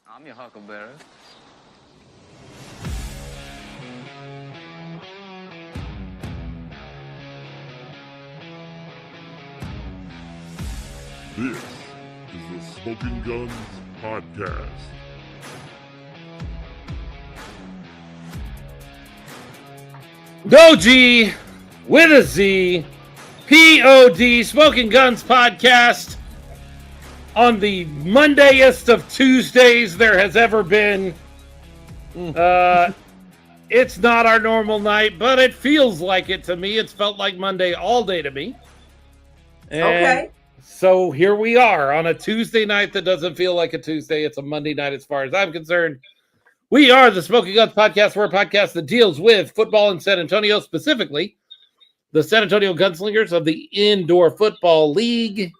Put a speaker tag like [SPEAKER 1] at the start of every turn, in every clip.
[SPEAKER 1] I'm your huckleberry.
[SPEAKER 2] This is the Smoking Guns Podcast.
[SPEAKER 3] Go G with a Z, P-O-D, Smoking Guns Podcast on the Mondayest of Tuesdays there has ever been. It's not our normal night, but it feels like it to me. It's felt like Monday all day to me. And
[SPEAKER 4] Okay.
[SPEAKER 3] so here we are on a Tuesday night that doesn't feel like a Tuesday. It's a Monday night as far as I'm concerned. We are the Smoking Guns Podcast. We're a podcast that deals with football in San Antonio, specifically the San Antonio Gunslingers of the Indoor Football League.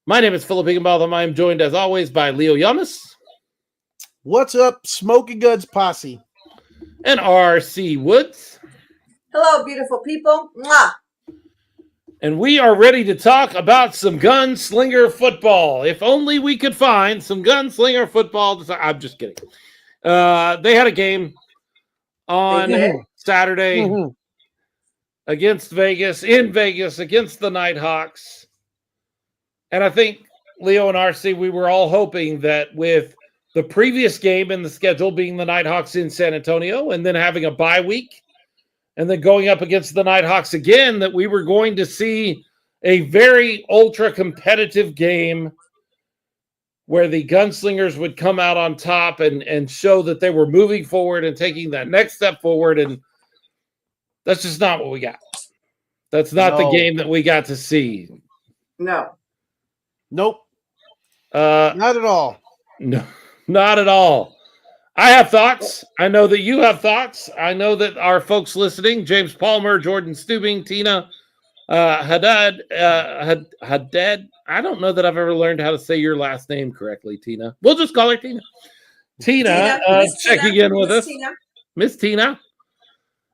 [SPEAKER 3] My name is Philip Higginbotham. I am joined, as always, by Leo Yamas.
[SPEAKER 5] What's up, Smoking Guns Posse?
[SPEAKER 3] And R.C. Woods.
[SPEAKER 4] Hello, beautiful people. Mwah.
[SPEAKER 3] And we are ready to talk about some gunslinger football. If only we could find some gunslinger football. I'm just kidding. They had a game on Saturday against Vegas, in Vegas, against the Nighthawks. And I think, Leo and RC, we were all hoping that with the previous game in the schedule being the Nighthawks in San Antonio and then having a bye week, and then going up against the Nighthawks again, that we were going to see a very ultra-competitive game where the Gunslingers would come out on top and show that they were moving forward and taking that next step forward, and that's just not what we got. That's not the game that we got to see.
[SPEAKER 4] No.
[SPEAKER 5] Nope. Not at all.
[SPEAKER 3] No, not at all. I have thoughts. I know that you have thoughts. I know that our folks listening, James Palmer, Jordan Stubing, Tina, Haddad. I don't know that I've ever learned how to say your last name correctly, Tina. We'll just call her Tina. Tina, checking in with us. Miss Tina.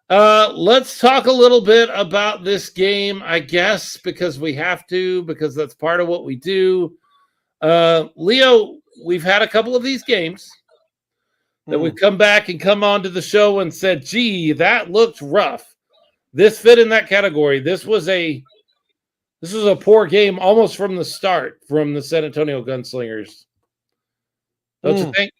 [SPEAKER 3] Let's talk a little bit about this game, I guess, because we have to, because that's part of what we do. Leo, we've had a couple of these games that we've come back and come onto the show and said, gee, that looked rough. This fit in that category. This was a poor game almost from the start from the San Antonio Gunslingers. Don't you think?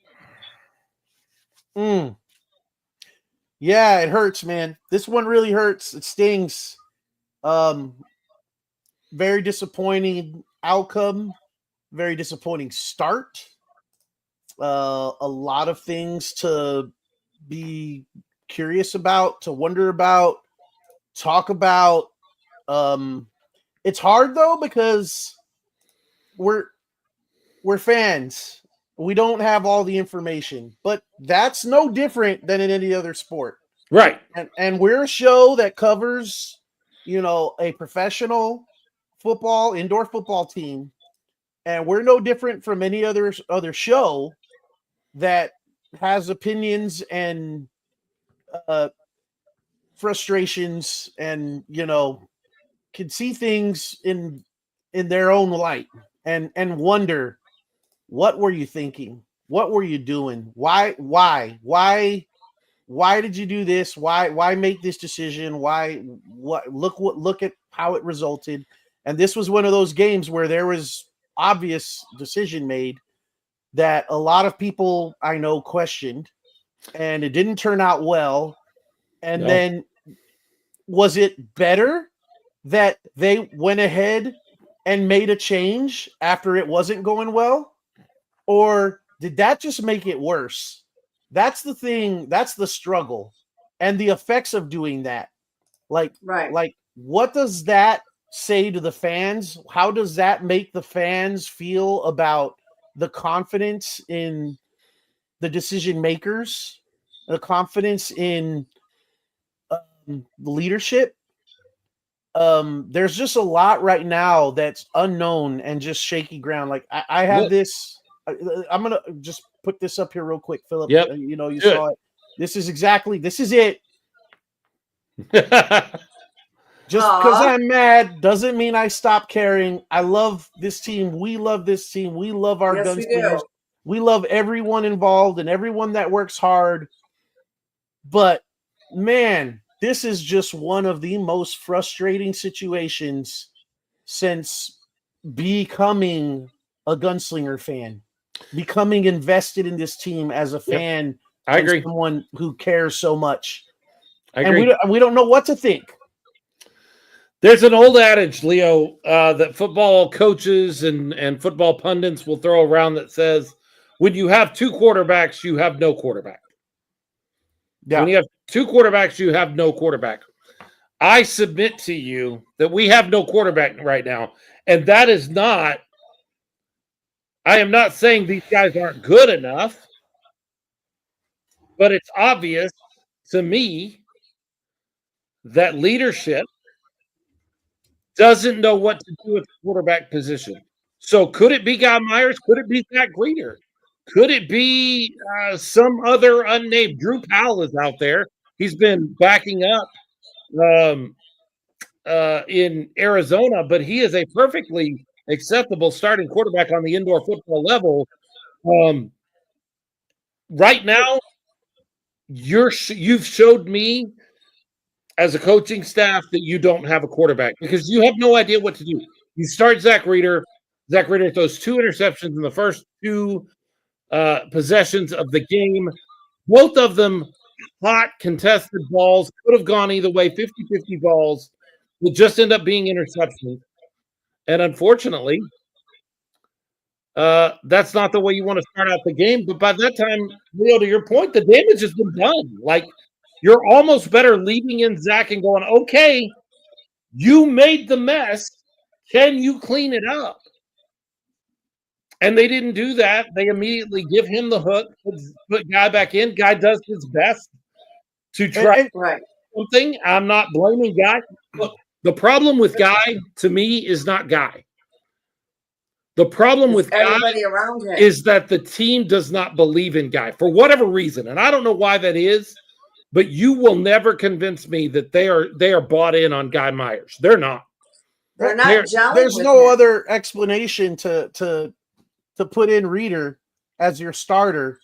[SPEAKER 5] Yeah, it hurts, man. This one really hurts. It stings. Very disappointing outcome. Very disappointing start. A lot of things to be curious about, to wonder about, talk about. It's hard though because we're fans. We don't have all the information, but that's no different than in any other sport.
[SPEAKER 3] Right.
[SPEAKER 5] And we're a show that covers, a professional football, indoor football team, and we're no different from any other show that has opinions and frustrations and can see things in their own light and wonder, what were you thinking? What were you doing? Why did you do this? Why make this decision? Look at how it resulted. And this was one of those games where there was obvious decision made that a lot of people I know questioned, and it didn't turn out well. And then was it better that they went ahead and made a change after it wasn't going well? Or did that just make it worse? That's the thing. That's the struggle and the effects of doing that. Like, what does that say to the fans? How does that make the fans feel about the confidence in the decision makers, the confidence in leadership? There's just a lot right now that's unknown and just shaky ground. Like I have this. I'm gonna just put this up here real quick, Philip.
[SPEAKER 3] Yep.
[SPEAKER 5] You saw it. This is it. Just because I'm mad doesn't mean I stop caring. I love this team. We love this team. We love our Gunslingers. We love everyone involved and everyone that works hard. But man, this is just one of the most frustrating situations since becoming a Gunslinger fan, becoming invested in this team as a fan.
[SPEAKER 3] I
[SPEAKER 5] and
[SPEAKER 3] agree.
[SPEAKER 5] Someone who cares so much.
[SPEAKER 3] I
[SPEAKER 5] And
[SPEAKER 3] agree.
[SPEAKER 5] we don't know what to think.
[SPEAKER 3] There's an old adage, Leo, that football coaches and football pundits will throw around that says, when you have two quarterbacks, you have no quarterback.
[SPEAKER 5] Yeah.
[SPEAKER 3] When you have two quarterbacks, you have no quarterback. I submit to you that we have no quarterback right now. And that is not, I am not saying these guys aren't good enough, but it's obvious to me that leadership doesn't know what to do with the quarterback position. So could it be Guy Myers? Could it be Zach Greener? Could it be some other unnamed? Drew Powell is out there. He's been backing up in Arizona, but he is a perfectly acceptable starting quarterback on the indoor football level. Right now, you've showed me as a coaching staff that you don't have a quarterback because you have no idea what to do. You start Zach Reeder. Zach Reeder throws 2 interceptions in the first 2 possessions of the game. Both of them hot, contested balls. Could have gone either way, 50-50 balls. Will just end up being interceptions. And unfortunately, that's not the way you want to start out the game. But by that time, Leo, to your point, the damage has been done. Like, you're almost better leaving in Zach and going, okay, you made the mess. Can you clean it up? And they didn't do that. They immediately give him the hook, put Guy back in. Guy does his best to try something. I'm not blaming Guy. Look, the problem with Guy, to me, is not Guy. The problem with
[SPEAKER 4] everybody
[SPEAKER 3] Guy
[SPEAKER 4] around him
[SPEAKER 3] is that the team does not believe in Guy for whatever reason. And I don't know why that is, but you will never convince me that they are bought in on Guy Myers. They're not.
[SPEAKER 4] They're not gelling.
[SPEAKER 5] There's no other explanation to put in Reeder as your starter.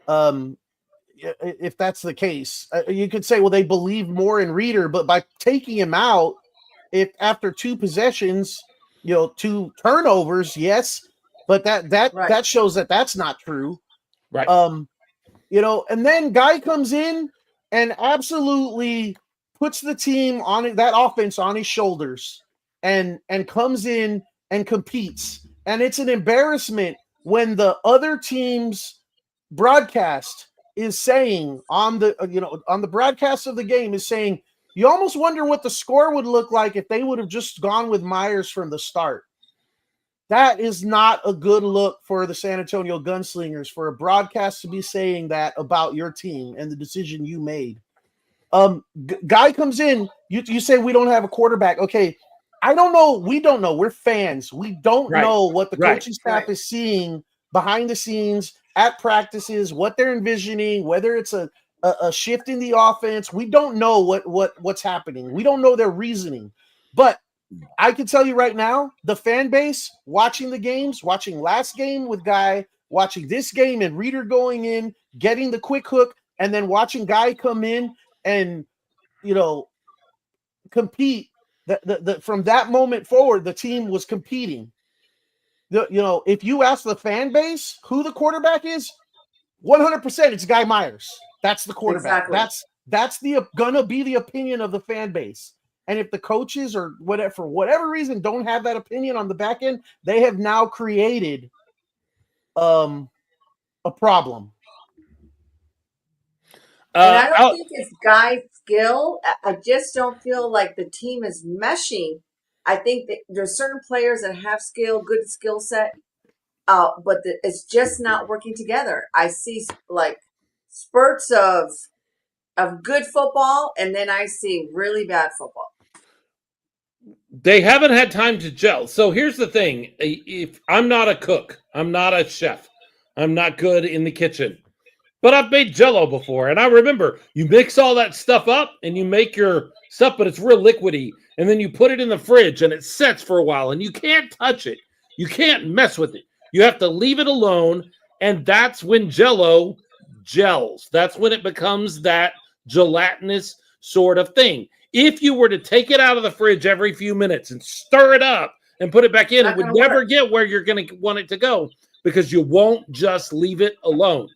[SPEAKER 5] If that's the case, you could say, well, they believe more in Reeder, but by taking him out, if after 2 possessions, 2 turnovers, yes, but that shows that that's not true.
[SPEAKER 3] Right.
[SPEAKER 5] And then Guy comes in and absolutely puts the team on that offense on his shoulders and comes in and competes. And it's an embarrassment when the other team's broadcast is saying on the broadcast of the game is saying, you almost wonder what the score would look like if they would have just gone with Myers from the start. That is not a good look for the San Antonio Gunslingers, for a broadcast to be saying that about your team and the decision you made. Guy comes in, you say we don't have a quarterback. Okay, I don't know. We don't know. We're fans. We don't know what the coaching staff is seeing behind the scenes at practices, what they're envisioning, whether it's a shift in the offense. We don't know what's happening. We don't know their reasoning. But I can tell you right now, the fan base watching the games, watching last game with Guy, watching this game and Reeder going in, getting the quick hook, and then watching Guy come in and compete. From that moment forward, the team was competing. If you ask the fan base who the quarterback is, 100% it's Guy Myers. That's the quarterback.
[SPEAKER 4] Exactly.
[SPEAKER 5] That's gonna be the opinion of the fan base. And if the coaches or whatever, for whatever reason, don't have that opinion on the back end, they have now created a problem.
[SPEAKER 4] And I don't think it's Guy's skill. I just don't feel like the team is meshing. I think that there's certain players that have good skill set, but it's just not working together. I see like spurts of good football, and then I see really bad football.
[SPEAKER 3] They haven't had time to gel. So here's the thing. If I'm not a cook, I'm not a chef, I'm not good in the kitchen, but I've made Jell-O before. And I remember you mix all that stuff up and you make your stuff, but it's real liquidy. And then you put it in the fridge and it sets for a while and you can't touch it. You can't mess with it. You have to leave it alone And that's when Jell-O gels. That's when it becomes that gelatinous sort of thing. If you were to take it out of the fridge every few minutes and stir it up and put it back in, it would never get where you're going to want it to go because you won't just leave it alone.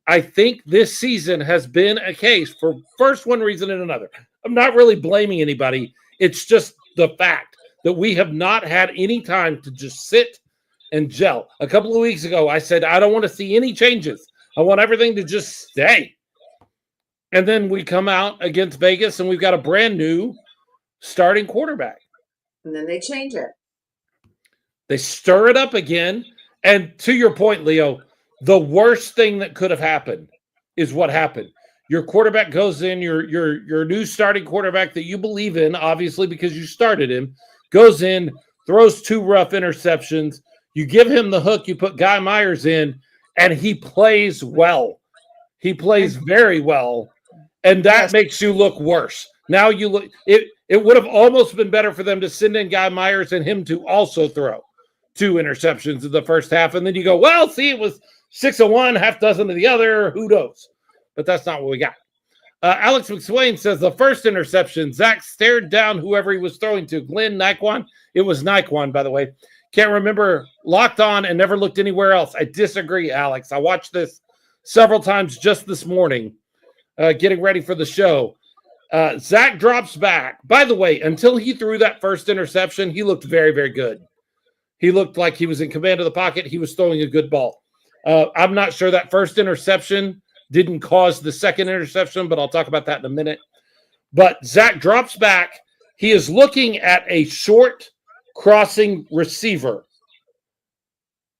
[SPEAKER 3] I think this season has been a case for first one reason and another. I'm not really blaming anybody. It's just the fact that we have not had any time to just sit and gel. A couple of weeks ago, I said, I don't want to see any changes. I want everything to just stay. And then we come out against Vegas and we've got a brand new starting quarterback.
[SPEAKER 4] And then they change it.
[SPEAKER 3] They stir it up again. And to your point, Leo, the worst thing that could have happened is what happened. Your quarterback goes in, your new starting quarterback that you believe in, obviously because you started him, goes in, throws 2 rough interceptions. You give him the hook, you put Guy Myers in, and he plays well. He plays very well, and that makes you look worse. Now you look it would have almost been better for them to send in Guy Myers and him to also throw 2 interceptions in the first half, and then you go, well, see, it was 6 of one, half dozen of the other. Who knows? But that's not what we got. Alex McSwain says the first interception, Zach stared down whoever he was throwing to. Glenn, Naquan. It was Naquan, by the way. Can't remember, locked on and never looked anywhere else. I disagree, Alex. I watched this several times just this morning, getting ready for the show. Zach drops back. By the way, until he threw that first interception, he looked very, very good. He looked like he was in command of the pocket. He was throwing a good ball. I'm not sure that first interception didn't cause the second interception, but I'll talk about that in a minute. But Zach drops back. He is looking at a short crossing receiver.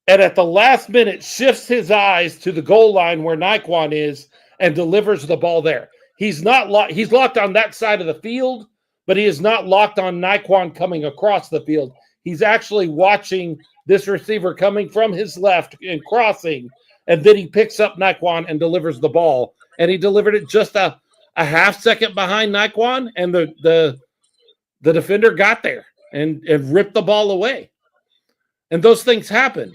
[SPEAKER 3] And at the last minute, shifts his eyes to the goal line where Naquan is and delivers the ball there. He's not locked. He's locked on that side of the field, but he is not locked on Naquan coming across the field. He's actually watching this receiver coming from his left and crossing, and then he picks up Naquan and delivers the ball. And he delivered it just a half second behind Naquan, and the defender got there and ripped the ball away. And those things happen.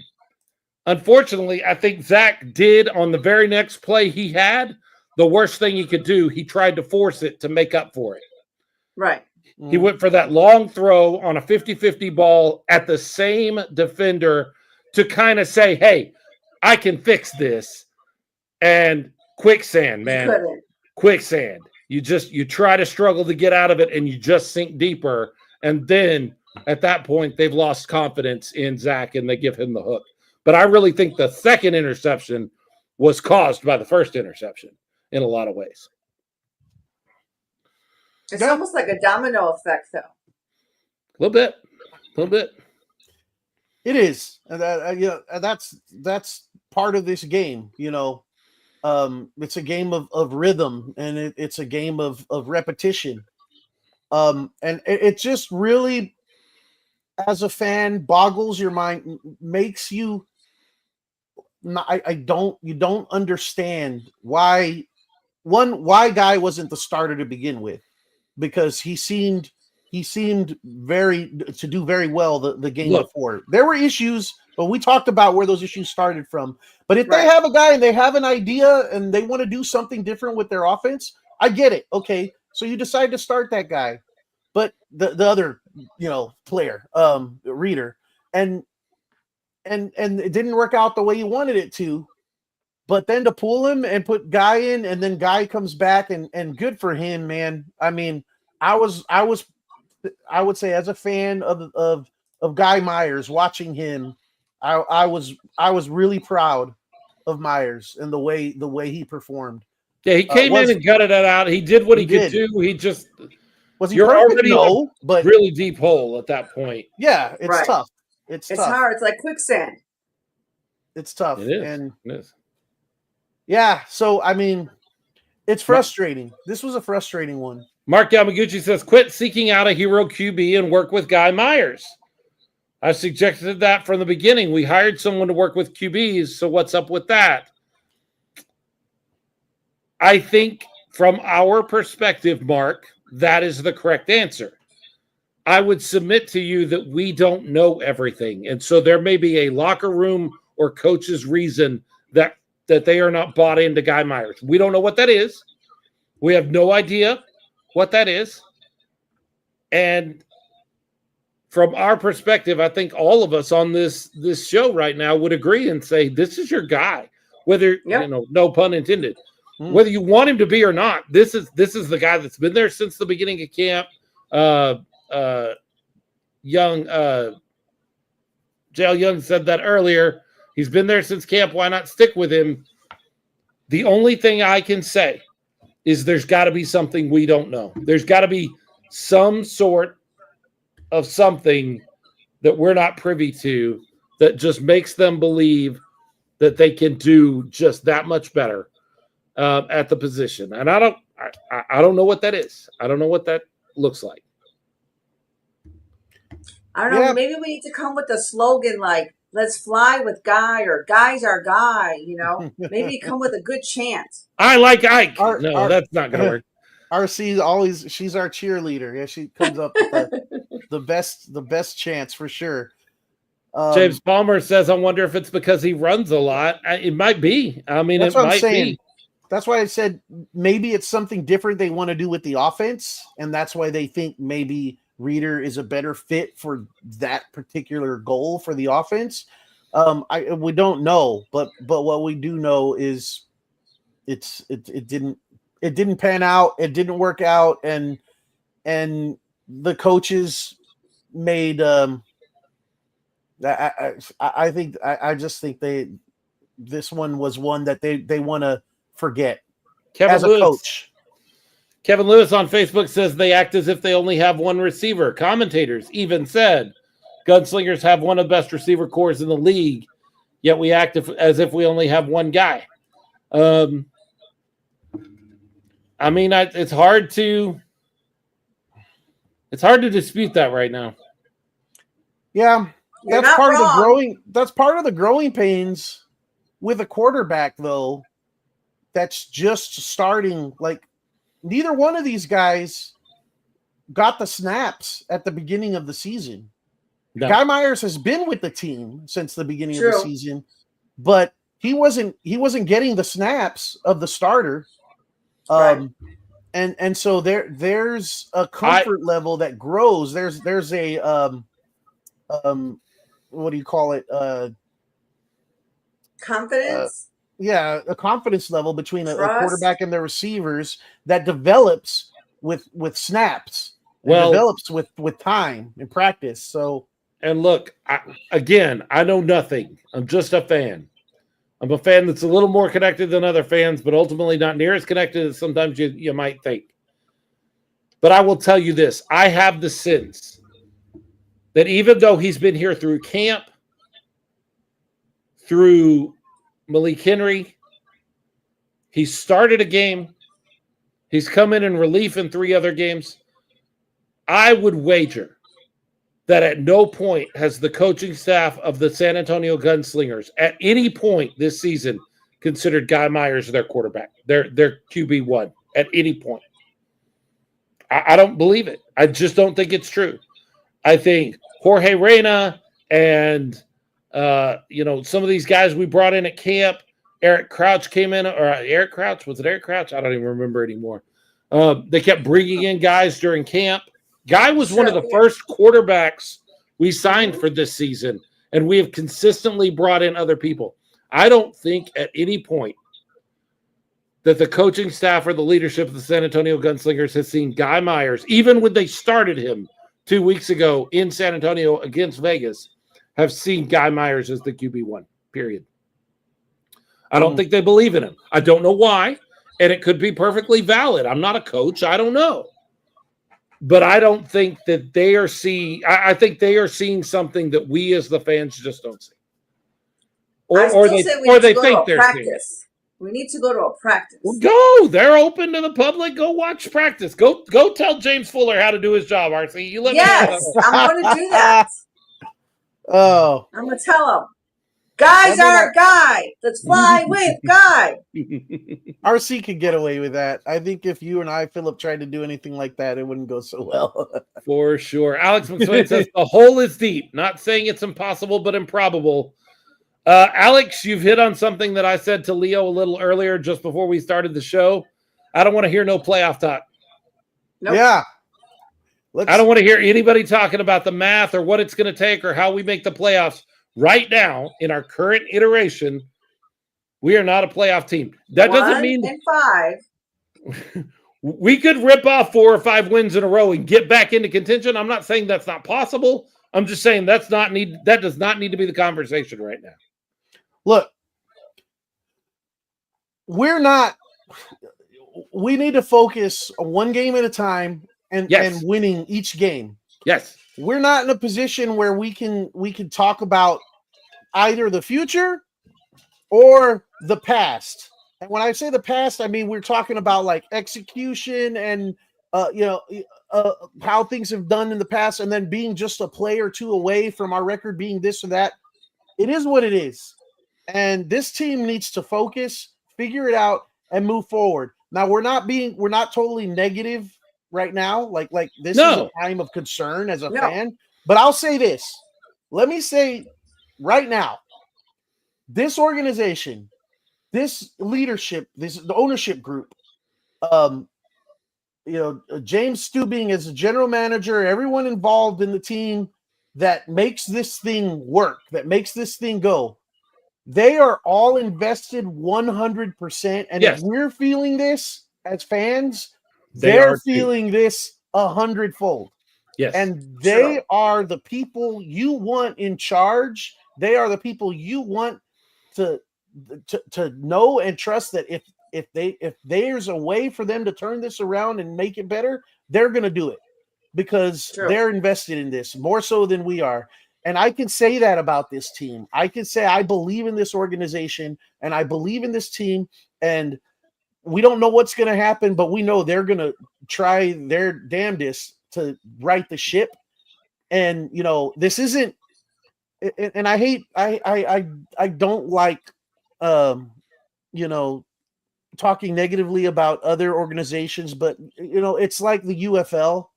[SPEAKER 3] Unfortunately, I think Zach did on the very next play he had the worst thing he could do. He tried to force it to make up for it.
[SPEAKER 4] Right.
[SPEAKER 3] He went for that long throw on a 50-50 ball at the same defender to kind of say, hey, I can fix this. And quicksand, man. Quicksand. You try to struggle to get out of it and you just sink deeper. And then at that point, they've lost confidence in Zach and they give him the hook. But I really think the second interception was caused by the first interception in a lot of ways.
[SPEAKER 4] It's almost like a domino effect, though.
[SPEAKER 3] A little bit.
[SPEAKER 5] It is. That's part of this game. It's a game of rhythm, and it's a game of repetition. And it just really, as a fan, boggles your mind, makes you. You don't understand why Guy wasn't the starter to begin with, because he seemed to do very well the game before. There were issues, but we talked about where those issues started from. But if they have a guy and they have an idea and they want to do something different with their offense, I get it. Okay, so you decide to start that guy, but the other player, Reader, and it didn't work out the way you wanted it to. But then to pull him and put Guy in, and then Guy comes back and good for him, man. I mean, I would say, as a fan of Guy Myers, watching him, I was really proud of Myers and the way he performed.
[SPEAKER 3] Yeah, he came in and gutted it out. He did what he could do. He just
[SPEAKER 5] was he perfect?
[SPEAKER 3] Already
[SPEAKER 5] no, but
[SPEAKER 3] really deep hole at that point.
[SPEAKER 5] Yeah, it's tough. It's tough.
[SPEAKER 4] Hard. It's like quicksand.
[SPEAKER 5] It's tough.
[SPEAKER 3] It is.
[SPEAKER 5] And
[SPEAKER 3] it is.
[SPEAKER 5] Yeah, so I mean, it's frustrating. This was a frustrating one.
[SPEAKER 3] Mark Yamaguchi says, quit seeking out a hero QB and work with Guy Myers. I suggested that from the beginning. We hired someone to work with QBs, so what's up with that? I think from our perspective, Mark, that is the correct answer. I would submit to you that we don't know everything. And so there may be a locker room or coach's reason that they are not bought into Guy Myers. We don't know what that is. We have no idea what that is. And from our perspective, I think all of us on this show right now would agree and say, this is your guy, whether, no pun intended, whether you want him to be or not. This is the guy that's been there since the beginning of camp. J.L. Young said that earlier. He's been there since camp. Why not stick with him? The only thing I can say is there's got to be something we don't know. There's got to be some sort of something that we're not privy to that just makes them believe that they can do just that much better at the position. And I don't know what that is. I don't know what that looks like.
[SPEAKER 4] I don't know. Maybe we need to come with a slogan like, let's fly with Guy, or Guy's our guy, Maybe come with a good chant.
[SPEAKER 3] I like Ike. That's not going to work.
[SPEAKER 5] RC she's our cheerleader. Yeah, she comes up with the best chance for sure.
[SPEAKER 3] James Palmer says, I wonder if it's because he runs a lot. It might be. I mean,
[SPEAKER 5] that's
[SPEAKER 3] it
[SPEAKER 5] what
[SPEAKER 3] might
[SPEAKER 5] I'm saying.
[SPEAKER 3] be.
[SPEAKER 5] That's why I said maybe it's something different they want to do with the offense, and that's why they think maybe Reeder is a better fit for that particular goal for the offense. We don't know, but what we do know is it didn't pan out. It didn't work out, and the coaches made. I just think this one was one that they want to forget as a coach.
[SPEAKER 3] Kevin Lewis on Facebook says they act as if they only have one receiver. Commentators even said Gunslingers have one of the best receiver corps in the league, yet we act as if we only have one guy. I mean, it's hard to dispute that right now.
[SPEAKER 5] Yeah, that's part of the growing pains with a quarterback, though. That's just starting. Like, neither one of these guys got the snaps at the beginning of the season. No. Guy Myers has been with the team since the beginning of the season, but he wasn't getting the snaps of the starter. Right. And so there's a comfort level that grows. There's a what do you call it?
[SPEAKER 4] Confidence.
[SPEAKER 5] A confidence level between a quarterback and the receivers that develops with snaps. Develops with time and practice. So,
[SPEAKER 3] and look, I know nothing. I'm just a fan. I'm a fan that's a little more connected than other fans, but ultimately not near as connected as sometimes you might think. But I will tell you this. I have the sense that even though he's been here through camp, through Malik Henry, he started a game. He's come in relief in 3 other games. I would wager that at no point has the coaching staff of the San Antonio Gunslingers at any point this season considered Guy Myers their quarterback, their QB1 at any point. I don't believe it. I just don't think it's true. I think Jorge Reyna and some of these guys we brought in at camp, Eric Crouch came in, or Eric Crouch, was it Eric Crouch? I don't even remember anymore. They kept bringing in guys during camp. Guy was one of the first quarterbacks we signed for this season, and we have consistently brought in other people. I don't think at any point that the coaching staff or the leadership of the San Antonio Gunslingers has seen Guy Myers, even when they started him 2 weeks ago in San Antonio against Vegas, have seen Guy Myers as the QB1, period. I don't think they believe in him. I don't know why, and it could be perfectly valid. I'm not a coach. I don't know. But I don't think that they are seeing – I think they are seeing something that we as the fans just don't see. Or they think they're seeing it.
[SPEAKER 4] We need to go to a practice.
[SPEAKER 3] Well, go. They're open to the public. Go watch practice. Go tell James Fuller how to do his job, RC. You let me know.
[SPEAKER 4] I'm going to do that.
[SPEAKER 5] Oh.
[SPEAKER 4] I'm going to tell him. Guys are Guy. Let's fly with Guy.
[SPEAKER 5] RC could get away with that. I think if you and I, Philip, tried to do anything like that, it wouldn't go so well.
[SPEAKER 3] For sure. Alex McSwain says the hole is deep. Not saying it's impossible, but improbable. Alex, you've hit on something that I said to Leo a little earlier, just before we started the show. I don't want to hear no playoff talk.
[SPEAKER 4] Nope.
[SPEAKER 5] Yeah.
[SPEAKER 3] I don't want to hear anybody talking about the math or what it's going to take or how we make the playoffs. Right now, in our current iteration, we are not a playoff team. That doesn't mean
[SPEAKER 4] 1-5.
[SPEAKER 3] we could rip off 4 or 5 wins in a row and get back into contention. I'm not saying that's not possible. I'm just saying that does not need to be the conversation right now.
[SPEAKER 5] Look, we need to focus on one game at a time and winning each game.
[SPEAKER 3] Yes.
[SPEAKER 5] We're not in a position where we can talk about either the future or the past. And when I say the past, I mean we're talking about like execution and how things have done in the past, and then being just a play or two away from our record being this or that. It is what it is. And this team needs to focus, figure it out, and move forward. Now we're not totally negative right now. Like this is a time of concern as a fan. But I'll say this. Let me say right now, this organization, this leadership, the ownership group, James Stubing as a general manager, everyone involved in the team that makes this thing work, that makes this thing go. They are all invested 100%. And if we're feeling this as fans, they're feeling this 100-fold.
[SPEAKER 3] Yes.
[SPEAKER 5] And they are the people you want in charge. They are the people you want to know and trust that if there's a way for them to turn this around and make it better, they're going to do it because they're invested in this more so than we are. And I can say that about this team. I can say I believe in this organization and I believe in this team, and we don't know what's going to happen, but we know they're going to try their damnedest to right the ship. And, this isn't, and I don't like, talking negatively about other organizations, but it's like the UFL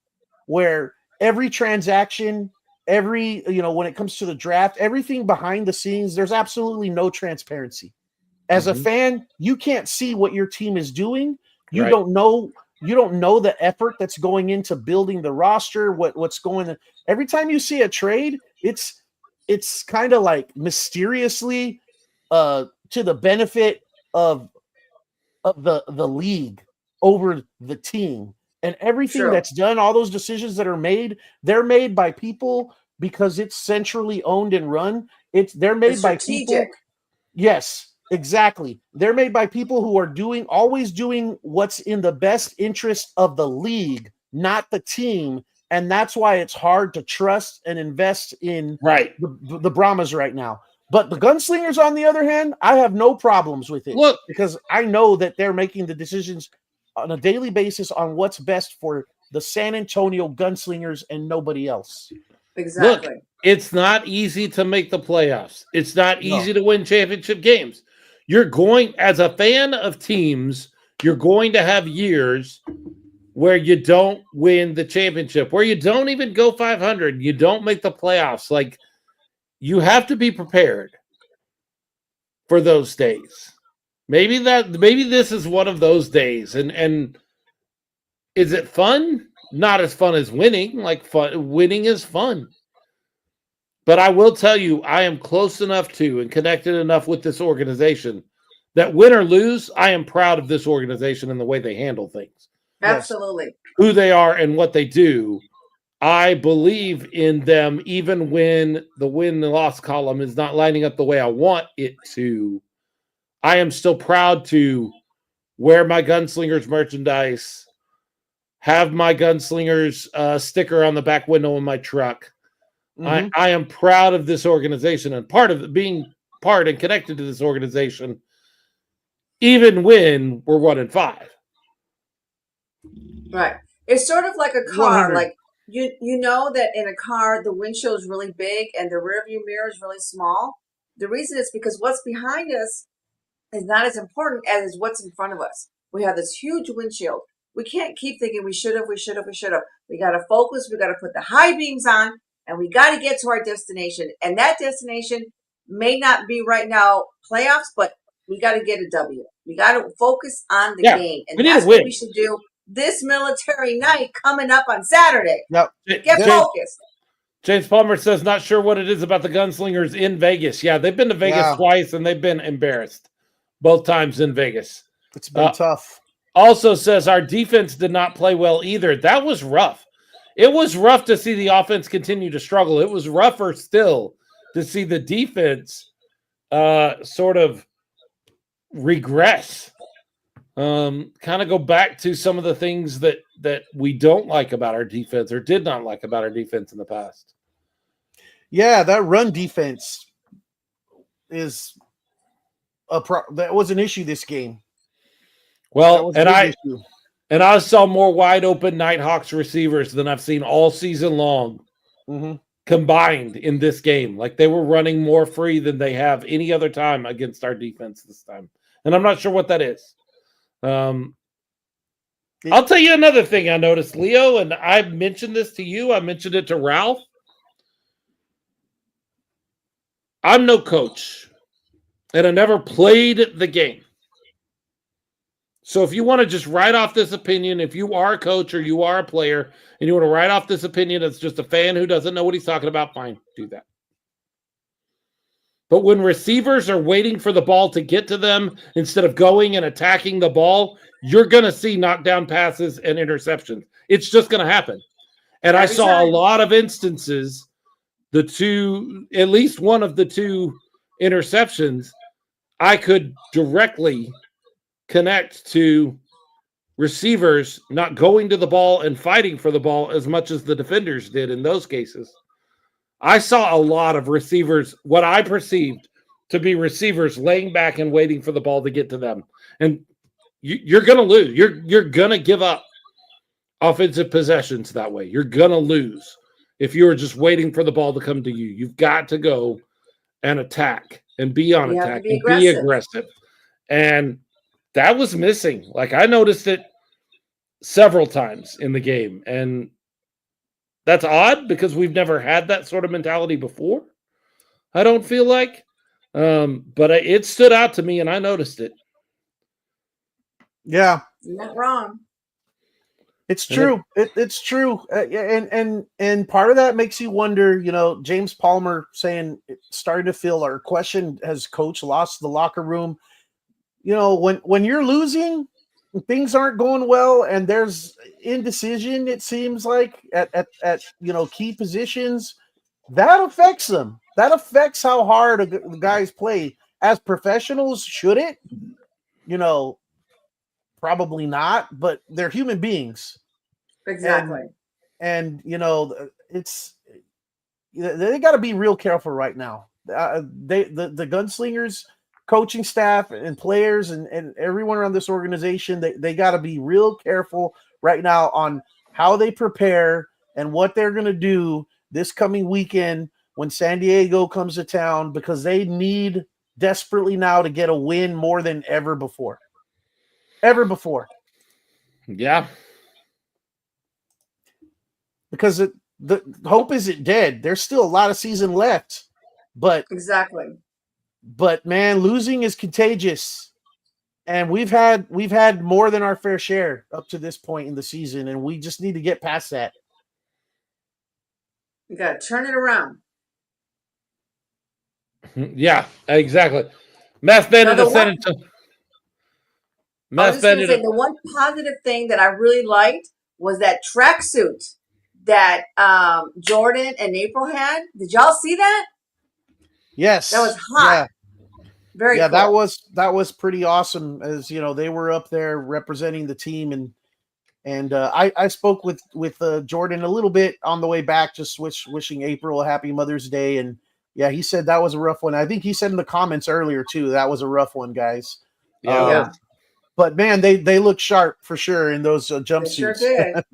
[SPEAKER 5] where every transaction, when it comes to the draft, everything behind the scenes, there's absolutely no transparency. As a fan, you can't see what your team is doing. You don't know the effort that's going into building the roster, what's going on. Every time you see a trade, it's kind of like mysteriously to the benefit of the league over the team. And everything that's done, all those decisions that are made, they're made by people because it's centrally owned and run. They're made by people. Yes, exactly. They're made by people who are always doing what's in the best interest of the league, not the team. And that's why it's hard to trust and invest in the Brahmas right now. But the Gunslingers, on the other hand, I have no problems with it.
[SPEAKER 3] Look,
[SPEAKER 5] because I know that they're making the decisions on a daily basis on what's best for the San Antonio Gunslingers and nobody else.
[SPEAKER 4] Exactly.
[SPEAKER 3] Look, it's not easy to make the playoffs. It's not easy to win championship games. You're going, as a fan of teams, you're going to have years where you don't win the championship, where you don't even go 500. You don't make the playoffs. Like, you have to be prepared for those days. Maybe this is one of those days. And is it fun? Not as fun as winning. Winning is fun. But I will tell you, I am close enough to and connected enough with this organization that win or lose, I am proud of this organization and the way they handle things.
[SPEAKER 4] Absolutely.
[SPEAKER 3] Who they are and what they do. I believe in them even when the win and loss column is not lining up the way I want it to. I am still proud to wear my Gunslingers merchandise, have my Gunslingers sticker on the back window of my truck. Mm-hmm. I am proud of this organization and being part and connected to this organization, even when we're 1-5.
[SPEAKER 4] Right. It's sort of like a car.
[SPEAKER 5] 100.
[SPEAKER 4] Like you know that in a car the windshield is really big and the rear view mirror is really small. The reason is because what's behind us is not as important as what's in front of us. We have this huge windshield. We can't keep thinking we should have. We got to focus. We got to put the high beams on, and we got to get to our destination. And that destination may not be right now playoffs, but we got to get a W. We got to focus on the
[SPEAKER 3] Yeah,
[SPEAKER 4] game, and
[SPEAKER 3] we need to
[SPEAKER 4] that's what we
[SPEAKER 3] win.
[SPEAKER 4] should do this military night coming up on Saturday.
[SPEAKER 5] Yep.
[SPEAKER 4] Get focused.
[SPEAKER 3] James Palmer says, not sure what it is about the Gunslingers in Vegas. Yeah, they've been to Vegas twice, and they've been embarrassed both times in Vegas.
[SPEAKER 5] It's been tough.
[SPEAKER 3] Also says, our defense did not play well either. That was rough. It was rough to see the offense continue to struggle. It was rougher still to see the defense sort of regress. Kind of go back to some of the things that we don't like about our defense or did not like about our defense in the past.
[SPEAKER 5] Yeah, that run defense is that was an issue this game.
[SPEAKER 3] Well, and I saw more wide open Nighthawks receivers than I've seen all season long combined in this game. Like they were running more free than they have any other time against our defense this time. And I'm not sure what that is. I'll tell you another thing I noticed, Leo, and I mentioned this to you. I mentioned it to Ralph. I'm no coach, and I never played the game. So if you want to just write off this opinion, if you are a coach or you are a player, and you want to write off this opinion as just a fan who doesn't know what he's talking about, fine, do that. But when receivers are waiting for the ball to get to them instead of going and attacking the ball, you're going to see knockdown passes and interceptions. It's just going to happen. And I saw a lot of instances, at least one of the two interceptions, I could directly connect to receivers not going to the ball and fighting for the ball as much as the defenders did in those cases. I saw a lot of receivers, what I perceived to be receivers laying back and waiting for the ball to get to them. And you're going to lose. You're going to give up offensive possessions that way. You're going to lose if you're just waiting for the ball to come to you. You've got to go and attack and be on attack and be aggressive. And that was missing. Like I noticed it several times in the game. And that's odd because we've never had that sort of mentality before. I don't feel like, but it stood out to me and I noticed it.
[SPEAKER 5] Yeah,
[SPEAKER 4] you're not wrong.
[SPEAKER 5] It's true. It's true. And part of that makes you wonder, James Palmer saying, starting to feel or question, has coach lost the locker room? When you're losing, things aren't going well and there's indecision, it seems like at key positions, that affects them. That affects how hard the guys play. As professionals, should it? Probably not, but they're human beings.
[SPEAKER 4] Exactly.
[SPEAKER 5] And it's they got to be real careful right now. The Gunslingers coaching staff and players and everyone around this organization, they got to be real careful right now on how they prepare and what they're going to do this coming weekend when San Diego comes to town, because they need desperately now to get a win more than ever before.
[SPEAKER 3] Yeah.
[SPEAKER 5] Because the hope isn't dead. There's still a lot of season left. But
[SPEAKER 4] exactly.
[SPEAKER 5] But man, losing is contagious. And we've had more than our fair share up to this point in the season, and we just need to get past that.
[SPEAKER 4] You got to turn it around.
[SPEAKER 3] Yeah, exactly. Math Bennett said it.
[SPEAKER 4] The one positive thing that I really liked was that tracksuit that Jordan and April had. Did y'all see that?
[SPEAKER 5] Yes.
[SPEAKER 4] That was hot.
[SPEAKER 5] Yeah.
[SPEAKER 4] Very cool.
[SPEAKER 5] that was pretty awesome. As they were up there representing the team, and I spoke with Jordan a little bit on the way back, just wishing April a happy Mother's Day, and yeah, he said that was a rough one. I think he said in the comments earlier too, that was a rough one, guys.
[SPEAKER 3] Yeah.
[SPEAKER 5] But man, they look sharp for sure in those jumpsuits.
[SPEAKER 4] They sure did.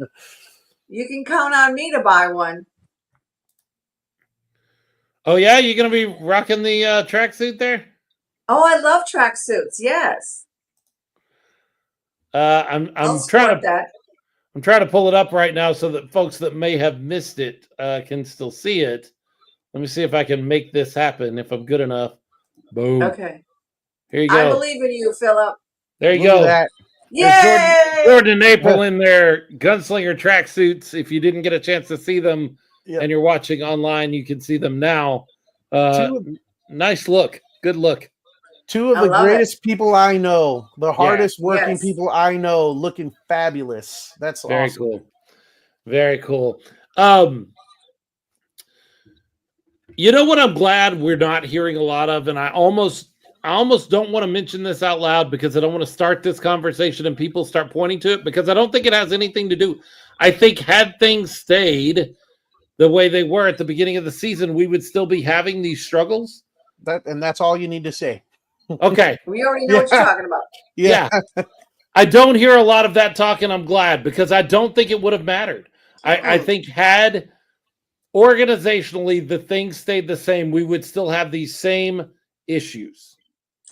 [SPEAKER 4] You can count on me to buy one.
[SPEAKER 3] Oh yeah, you're gonna be rocking the tracksuit there?
[SPEAKER 4] Oh, I love tracksuits. Yes.
[SPEAKER 3] I'm trying to pull it up right now so that folks that may have missed it can still see it Let me see if I can make this happen. If I'm good enough. Boom.
[SPEAKER 4] Okay.
[SPEAKER 3] Here you
[SPEAKER 4] I
[SPEAKER 3] go.
[SPEAKER 4] believe in you, Philip.
[SPEAKER 3] There you
[SPEAKER 5] Look
[SPEAKER 3] go.
[SPEAKER 5] at
[SPEAKER 3] There's
[SPEAKER 4] Yay!
[SPEAKER 3] Jordan and April in their gunslinger tracksuits. If you didn't get a chance to see them
[SPEAKER 5] Yep.
[SPEAKER 3] and you're watching online, you can see them now.
[SPEAKER 5] Two
[SPEAKER 3] Nice look. Good look.
[SPEAKER 5] Two of
[SPEAKER 4] I
[SPEAKER 5] the
[SPEAKER 4] love
[SPEAKER 5] greatest people I know, the hardest working
[SPEAKER 4] Yes.
[SPEAKER 5] people I know, looking fabulous. That's
[SPEAKER 3] Very
[SPEAKER 5] awesome.
[SPEAKER 3] cool. Very cool. You know what I'm glad we're not hearing a lot of, and I almost don't want to mention this out loud because I don't want to start this conversation and people start pointing to it because I don't think it has anything to do. I think had things stayed the way they were at the beginning of the season, we would still be having these struggles.
[SPEAKER 5] That's all you need to say.
[SPEAKER 3] Okay.
[SPEAKER 4] We already know what you're talking about.
[SPEAKER 3] Yeah. I don't hear a lot of that talk, and I'm glad because I don't think it would have mattered. I think had organizationally the things stayed the same, we would still have these same issues.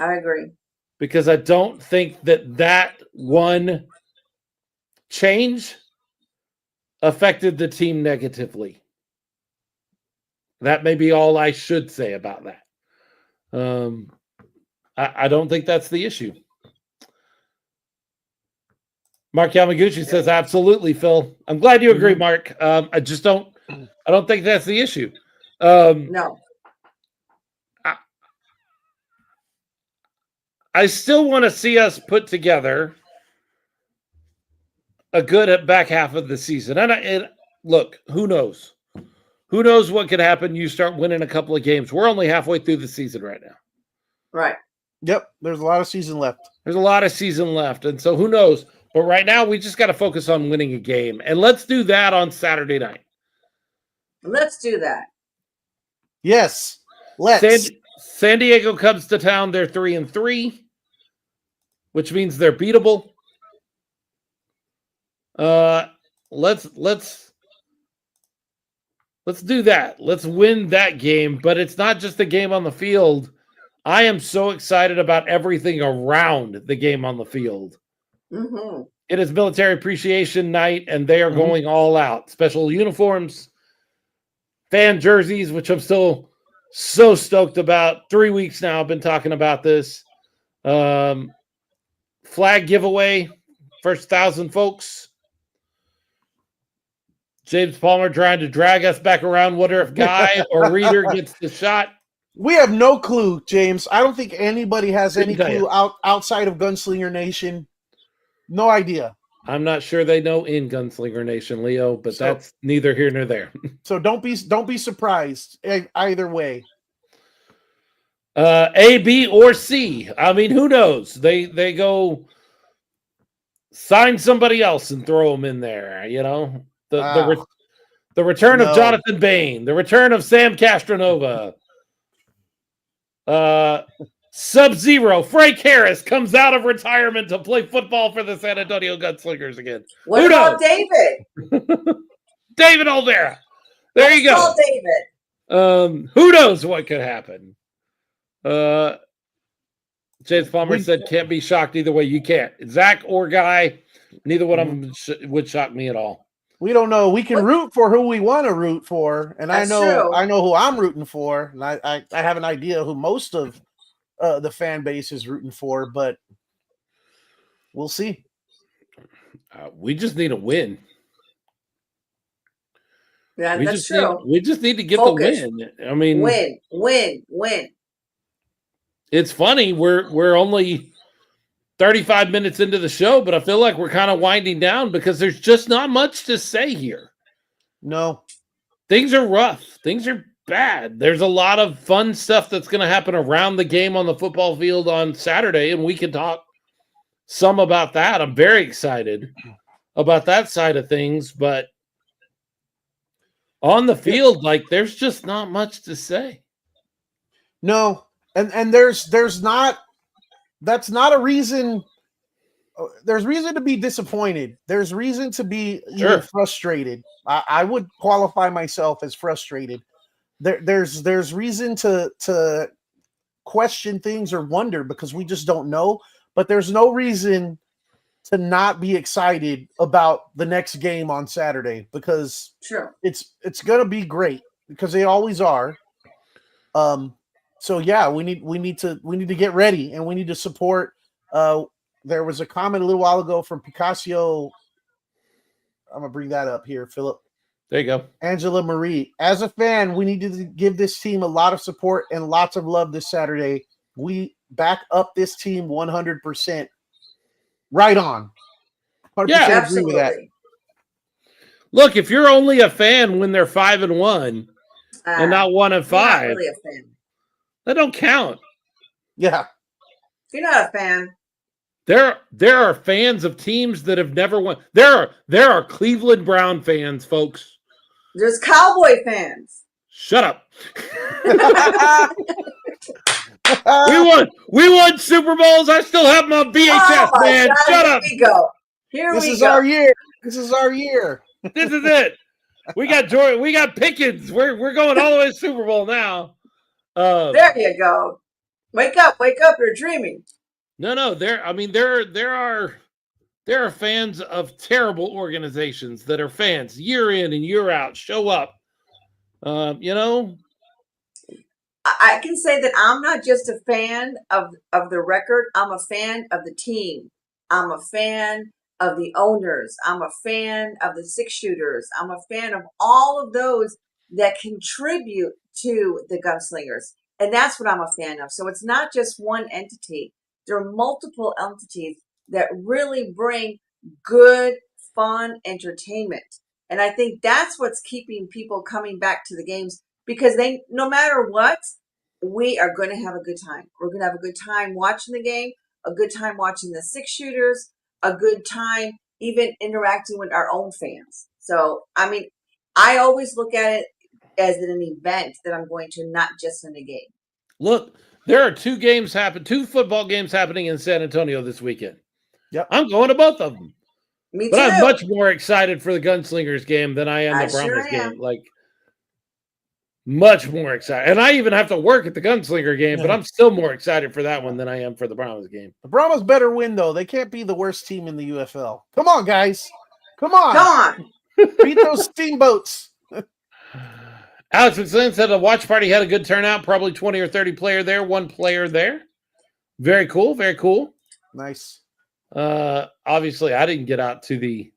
[SPEAKER 4] I agree.
[SPEAKER 3] Because I don't think that one change affected the team negatively. That may be all I should say about that. I don't think that's the issue. Mark Yamaguchi says, absolutely, Phil. I'm glad you agree, Mark. I don't think that's the issue.
[SPEAKER 4] No.
[SPEAKER 3] I still want to see us put together a good back half of the season. And look, who knows? Who knows what could happen? You start winning a couple of games. We're only halfway through the season right now.
[SPEAKER 4] Right.
[SPEAKER 5] Yep. There's a lot of season left.
[SPEAKER 3] There's a lot of season left. And so who knows? But right now, we just got to focus on winning a game. And let's do that on Saturday night.
[SPEAKER 4] Let's do that.
[SPEAKER 5] Yes. Let's.
[SPEAKER 3] San Diego comes to town. They're 3-3, which means they're beatable. Let's do that. Let's win that game. But it's not just a game on the field. I am so excited about everything around the game on the field.
[SPEAKER 4] Mm-hmm.
[SPEAKER 3] It is Military Appreciation Night, and they are going all out. Special uniforms, fan jerseys, which I'm still so stoked about. 3 weeks now, I've been talking about this. Flag giveaway, first 1,000 folks. James Palmer trying to drag us back around. Wonder if Guy or Reader gets the shot.
[SPEAKER 5] We have no clue, James. I don't think anybody has any clue outside of Gunslinger Nation. No idea.
[SPEAKER 3] I'm not sure they know in Gunslinger Nation, Leo, but that's neither here nor there.
[SPEAKER 5] So don't be surprised either way.
[SPEAKER 3] A, B, or C. I mean, who knows? They go sign somebody else and throw them in there. You know, the return of Jonathan Bain, the return of Sam Castronova. Sub-Zero, Frank Harris comes out of retirement to play football for the San Antonio Gunslingers again.
[SPEAKER 4] What about David?
[SPEAKER 3] David Olvera. There you go.
[SPEAKER 4] Call David.
[SPEAKER 3] Who knows what could happen? James Palmer said, can't be shocked either way. You can't. Zach or Guy, neither one of them would shock me at all.
[SPEAKER 5] We don't know. We can root for who we want to root for, and I know who I'm rooting for, and I have an idea who most of the fan base is rooting for, but we'll see.
[SPEAKER 3] We just need a win.
[SPEAKER 4] Yeah, that's true.
[SPEAKER 3] We just need to get the win. I mean,
[SPEAKER 4] win.
[SPEAKER 3] It's funny. We're only 35 minutes into the show, but I feel like we're kind of winding down because there's just not much to say here.
[SPEAKER 5] No.
[SPEAKER 3] Things are rough. Things are bad. There's a lot of fun stuff that's going to happen around the game on the football field on Saturday, and we can talk some about that. I'm very excited about that side of things, but on the field, like, there's just not much to say.
[SPEAKER 5] No, and there's not. That's not a reason. There's reason to be disappointed. There's reason to be frustrated. I would qualify myself as frustrated. There's reason to question things or wonder because we just don't know. But there's no reason to not be excited about the next game on Saturday because it's going to be great because they always are. So yeah, we need to get ready, and we need to support. There was a comment a little while ago from Picasso. I'm gonna bring that up here, Philip.
[SPEAKER 3] There you go.
[SPEAKER 5] Angela Marie. As a fan, we need to give this team a lot of support and lots of love this Saturday. We back up this team 100%. Right on. 100%
[SPEAKER 3] Yeah,
[SPEAKER 5] agree with that.
[SPEAKER 4] Absolutely.
[SPEAKER 3] Look, if you're only a fan when they're 5-1 and not 1 and
[SPEAKER 4] You're not
[SPEAKER 3] 5,
[SPEAKER 4] really a fan.
[SPEAKER 3] that don't count.
[SPEAKER 5] Yeah.
[SPEAKER 4] You're not a fan.
[SPEAKER 3] There are fans of teams that have never won. There are Cleveland Brown fans, folks.
[SPEAKER 4] There's Cowboy fans.
[SPEAKER 3] Shut up. We won Super Bowls. I still have my VHS,
[SPEAKER 4] Oh my
[SPEAKER 3] man.
[SPEAKER 4] God,
[SPEAKER 3] Shut
[SPEAKER 4] here
[SPEAKER 3] up.
[SPEAKER 4] we go. Here
[SPEAKER 5] This
[SPEAKER 4] we
[SPEAKER 5] is
[SPEAKER 4] go.
[SPEAKER 5] our year. This is our year.
[SPEAKER 3] This is it. We got Jordan. We got Pickens. We're going all the way to Super Bowl now.
[SPEAKER 4] There you go. Wake up, you're dreaming.
[SPEAKER 3] No. There are fans of terrible organizations that are fans year in and year out, show up.
[SPEAKER 4] I can say that I'm not just a fan of the record. I'm a fan of the team. I'm a fan of the owners. I'm a fan of the six shooters. I'm a fan of all of those that contribute to the Gunslingers. And that's what I'm a fan of. So it's not just one entity. There are multiple entities that really bring good, fun entertainment. And I think that's what's keeping people coming back to the games, because they, no matter what, we are going to have a good time. We're going to have a good time watching the game, a good time watching the six shooters, a good time even interacting with our own fans. So, I mean, I always look at it as an event that I'm going to, not just in a game.
[SPEAKER 3] Look, there are two football games happening in San Antonio this weekend.
[SPEAKER 5] Yep.
[SPEAKER 3] I'm going to both of them.
[SPEAKER 4] Me
[SPEAKER 3] But
[SPEAKER 4] too.
[SPEAKER 3] I'm much more excited for the Gunslingers game than I am
[SPEAKER 4] I
[SPEAKER 3] the Brahmas
[SPEAKER 4] sure am.
[SPEAKER 3] game. Like, much more excited. And I even have to work at the Gunslinger game, but I'm still more excited for that one than I am for the Brahmas game.
[SPEAKER 5] The Brahmas better win, though. They can't be the worst team in the UFL. Come on, guys. Come on.
[SPEAKER 4] Come on.
[SPEAKER 5] Beat those Steamboats.
[SPEAKER 3] Alex McSlin said the watch party had a good turnout, probably 20 or 30 one player there. Very cool, very cool.
[SPEAKER 5] Nice.
[SPEAKER 3] Obviously, I didn't get out to the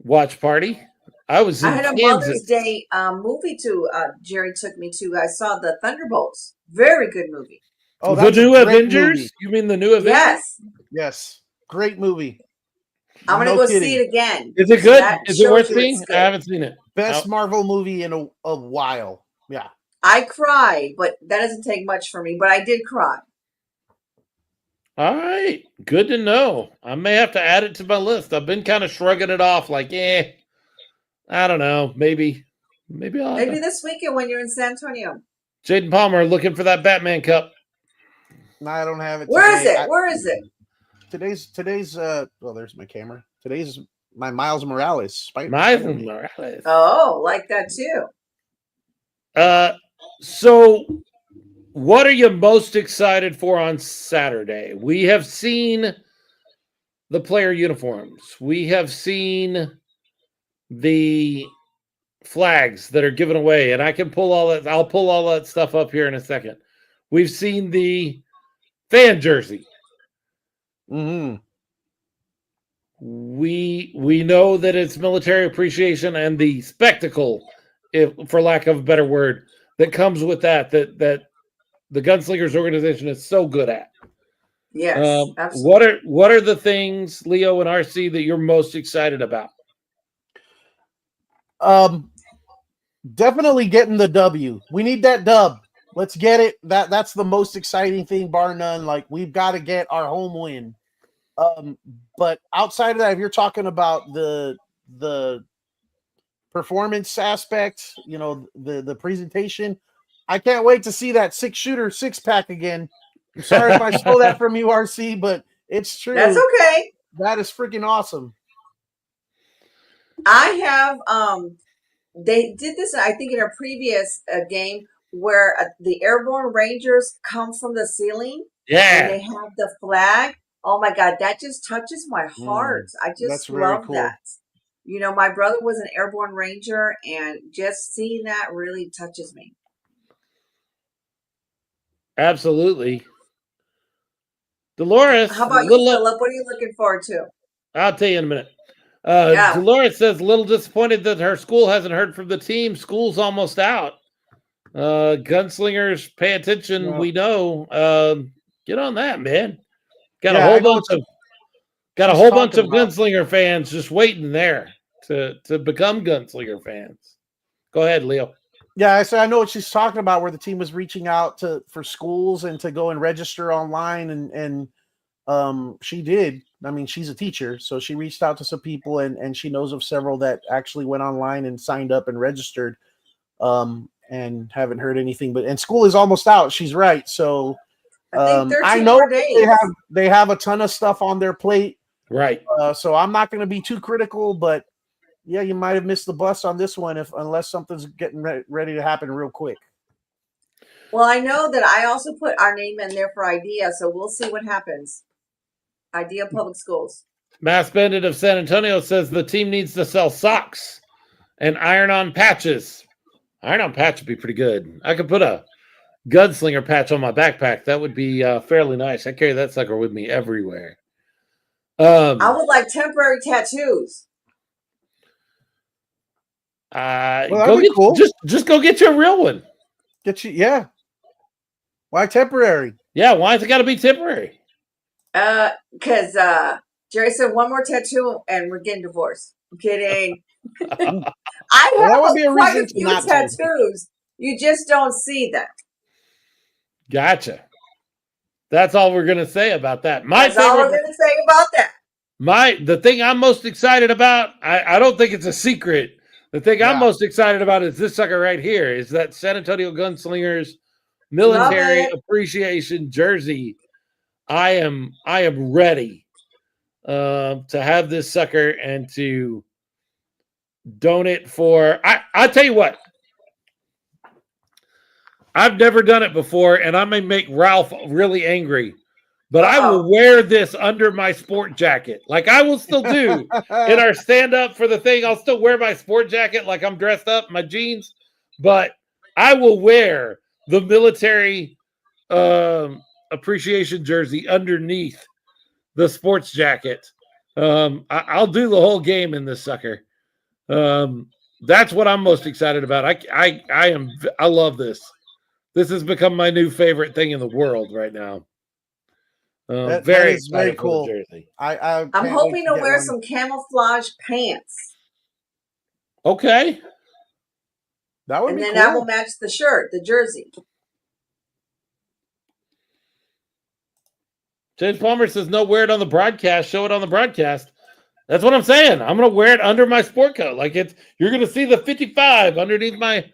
[SPEAKER 3] watch party. I was in
[SPEAKER 4] I had a
[SPEAKER 3] Kansas.
[SPEAKER 4] Mother's Day movie too. Jerry took me to. I saw the Thunderbolts. Very good movie.
[SPEAKER 5] Oh,
[SPEAKER 3] the
[SPEAKER 5] that's
[SPEAKER 3] new
[SPEAKER 5] a great
[SPEAKER 3] Avengers?
[SPEAKER 5] movie.
[SPEAKER 3] You mean the new Avengers?
[SPEAKER 4] Yes.
[SPEAKER 5] Yes. Great movie.
[SPEAKER 4] I'm going to
[SPEAKER 5] No
[SPEAKER 4] go
[SPEAKER 5] kidding.
[SPEAKER 4] see it again.
[SPEAKER 3] Is it
[SPEAKER 4] So
[SPEAKER 3] good?
[SPEAKER 4] that
[SPEAKER 3] Is it
[SPEAKER 4] shows
[SPEAKER 3] worth
[SPEAKER 4] you
[SPEAKER 3] seeing?
[SPEAKER 4] it's good.
[SPEAKER 3] I haven't seen it.
[SPEAKER 5] Best
[SPEAKER 3] Oh.
[SPEAKER 5] Marvel movie in a while. Yeah.
[SPEAKER 4] I cried, but that doesn't take much for me. But I did cry.
[SPEAKER 3] All right. Good to know. I may have to add it to my list. I've been kind of shrugging it off like, I don't know. Maybe I'll
[SPEAKER 4] Maybe this weekend when you're in San Antonio.
[SPEAKER 3] Jaden Palmer looking for that Batman Cup.
[SPEAKER 5] No, I don't have it.
[SPEAKER 4] Where is
[SPEAKER 5] today.
[SPEAKER 4] it? Where is it?
[SPEAKER 5] Today's well, there's my camera. Today's my Miles Morales.
[SPEAKER 3] Miles Morales.
[SPEAKER 4] Oh, like that too.
[SPEAKER 3] So what are you most excited for on Saturday? We have seen the player uniforms. We have seen the flags that are given away, and I can pull all that. I'll pull all that stuff up here in a second. We've seen the fan jersey.
[SPEAKER 5] Mm-hmm.
[SPEAKER 3] We know that it's military appreciation and the spectacle, if for lack of a better word, that comes with that the Gunslingers organization is so good at.
[SPEAKER 4] Yes, absolutely.
[SPEAKER 3] What are the things, Leo and RC, that you're most excited about?
[SPEAKER 5] Definitely getting the W. We need that dub. Let's get it. That's the most exciting thing, bar none. Like, we've got to get our home win. But outside of that, if you're talking about the performance aspect, the presentation, I can't wait to see that six-shooter six-pack again. I'm sorry if I stole that from you, RC, but it's true.
[SPEAKER 4] That's okay.
[SPEAKER 5] That is freaking awesome.
[SPEAKER 4] I have they did this, I think, in a previous game where the Airborne Rangers come from the ceiling.
[SPEAKER 3] Yeah.
[SPEAKER 4] And they have the flag. Oh my God, that just touches my heart. I just
[SPEAKER 5] that's very
[SPEAKER 4] love
[SPEAKER 5] cool.
[SPEAKER 4] that. My brother was an Airborne Ranger, and just seeing that really touches me.
[SPEAKER 3] Absolutely. Dolores,
[SPEAKER 4] How about you, Philip? What are you looking forward to?
[SPEAKER 3] I'll tell you in a minute.
[SPEAKER 4] Yeah.
[SPEAKER 3] Dolores says, little disappointed that her school hasn't heard from the team. School's almost out. Gunslingers, pay attention.
[SPEAKER 5] Yeah.
[SPEAKER 3] We know. Get on that, man. Got
[SPEAKER 5] Yeah,
[SPEAKER 3] a
[SPEAKER 5] I
[SPEAKER 3] whole
[SPEAKER 5] know
[SPEAKER 3] bunch
[SPEAKER 5] what
[SPEAKER 3] of got a
[SPEAKER 5] she's
[SPEAKER 3] whole bunch of
[SPEAKER 5] talking about.
[SPEAKER 3] Gunslinger fans just waiting there to become Gunslinger fans. Go ahead, Leo.
[SPEAKER 5] Yeah, I know what she's talking about, where the team was reaching out for schools and to go and register online, and she did. I mean, she's a teacher, so she reached out to some people, and she knows of several that actually went online and signed up and registered, and haven't heard anything. And school is almost out. She's right. So
[SPEAKER 4] I think 13
[SPEAKER 5] I know
[SPEAKER 4] more days.
[SPEAKER 5] they have a ton of stuff on their plate.
[SPEAKER 3] Right.
[SPEAKER 5] So I'm not going to be too critical, but yeah, you might have missed the bus on this one unless something's getting ready to happen real quick.
[SPEAKER 4] Well, I know that I also put our name in there for IDEA, so we'll see what happens. IDEA Public Schools.
[SPEAKER 3] Mass Bandit of San Antonio says the team needs to sell socks and iron-on patches. Iron-on patch would be pretty good. I could put a Gunslinger patch on my backpack. That would be fairly nice. I carry that sucker with me everywhere.
[SPEAKER 4] I would like temporary tattoos.
[SPEAKER 5] That'd be cool.
[SPEAKER 3] Just go get you a real one.
[SPEAKER 5] Yeah. Why temporary?
[SPEAKER 3] Yeah, why has it got to be temporary?
[SPEAKER 4] Because Jerry said one more tattoo and we're getting divorced. I'm kidding. I have quite a few tattoos. You just don't see them.
[SPEAKER 3] Gotcha. That's all we're gonna say about that.
[SPEAKER 4] That's all we're gonna say about that.
[SPEAKER 3] The thing I'm most excited about, I don't think it's a secret. The thing I'm most excited about is this sucker right here. Is that San Antonio Gunslingers military appreciation jersey. I am ready to have this sucker and to donate for. I'll tell you what. I've never done it before, and I may make Ralph really angry, but I will wear this under my sport jacket. Like I will still do in our stand-up for the thing. I'll still wear my sport jacket like I'm dressed up, my jeans, but I will wear the military appreciation jersey underneath the sports jacket. I'll do the whole game in this sucker. That's what I'm most excited about. I love this. This has become my new favorite thing in the world right now. Very
[SPEAKER 5] cool.
[SPEAKER 3] Jersey.
[SPEAKER 4] I'm hoping to wear some camouflage pants.
[SPEAKER 3] Okay.
[SPEAKER 5] That would be cool.
[SPEAKER 4] And then that will match the shirt, the jersey.
[SPEAKER 3] James Palmer says, no, wear it on the broadcast. Show it on the broadcast. That's what I'm saying. I'm going to wear it under my sport coat. Like you're going to see the 55 underneath my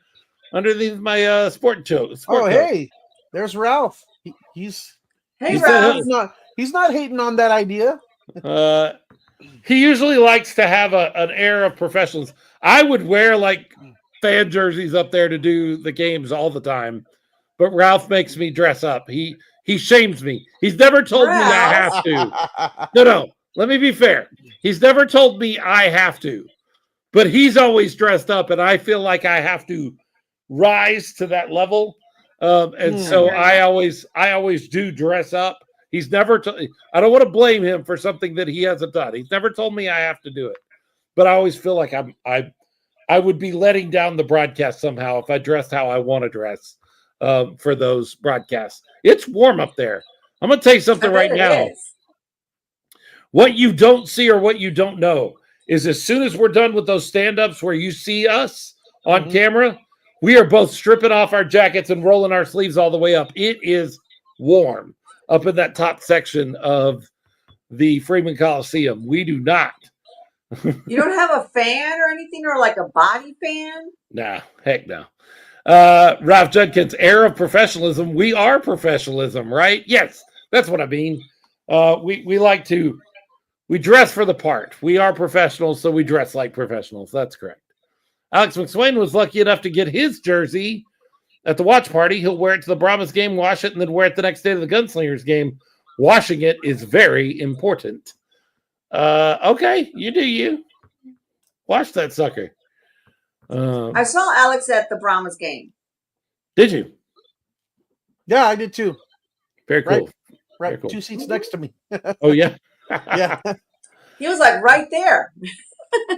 [SPEAKER 3] sport coat.
[SPEAKER 5] Hey, there's Ralph. He's not hating on that idea.
[SPEAKER 3] He usually likes to have an air of professionalism. I would wear like fan jerseys up there to do the games all the time, but Ralph makes me dress up. He shames me. He's never told me I have to. No. Let me be fair. He's never told me I have to, but he's always dressed up, and I feel like I have to rise to that level. So I always do dress up. He's never I don't want to blame him for something that he hasn't done. He's never told me I have to do it, but I always feel like I would be letting down the broadcast somehow if I dressed how I want to dress for those broadcasts. It's warm up there. I'm going to tell you something right now. What you don't see or what you don't know is as soon as we're done with those stand-ups where you see us on camera, we are both stripping off our jackets and rolling our sleeves all the way up. It is warm up in that top section of the Freeman Coliseum. We do not.
[SPEAKER 4] You don't have a fan or anything, or like a body fan?
[SPEAKER 3] No, heck no. Ralph Judkins, air of professionalism. We are professionalism, right? Yes, that's what I mean. We dress for the part. We are professionals, so we dress like professionals. That's correct. Alex McSwain was lucky enough to get his jersey at the watch party. He'll wear it to the Brahmas game, wash it, and then wear it the next day to the Gunslingers game. Washing it is very important. Okay, you do you. Wash that sucker.
[SPEAKER 4] I saw Alex at the Brahmas game.
[SPEAKER 3] Did you?
[SPEAKER 5] Yeah, I did too.
[SPEAKER 3] Very cool.
[SPEAKER 5] Right,
[SPEAKER 3] Very cool.
[SPEAKER 5] 2 seats next to me.
[SPEAKER 3] Oh yeah.
[SPEAKER 5] Yeah.
[SPEAKER 4] He was like right there.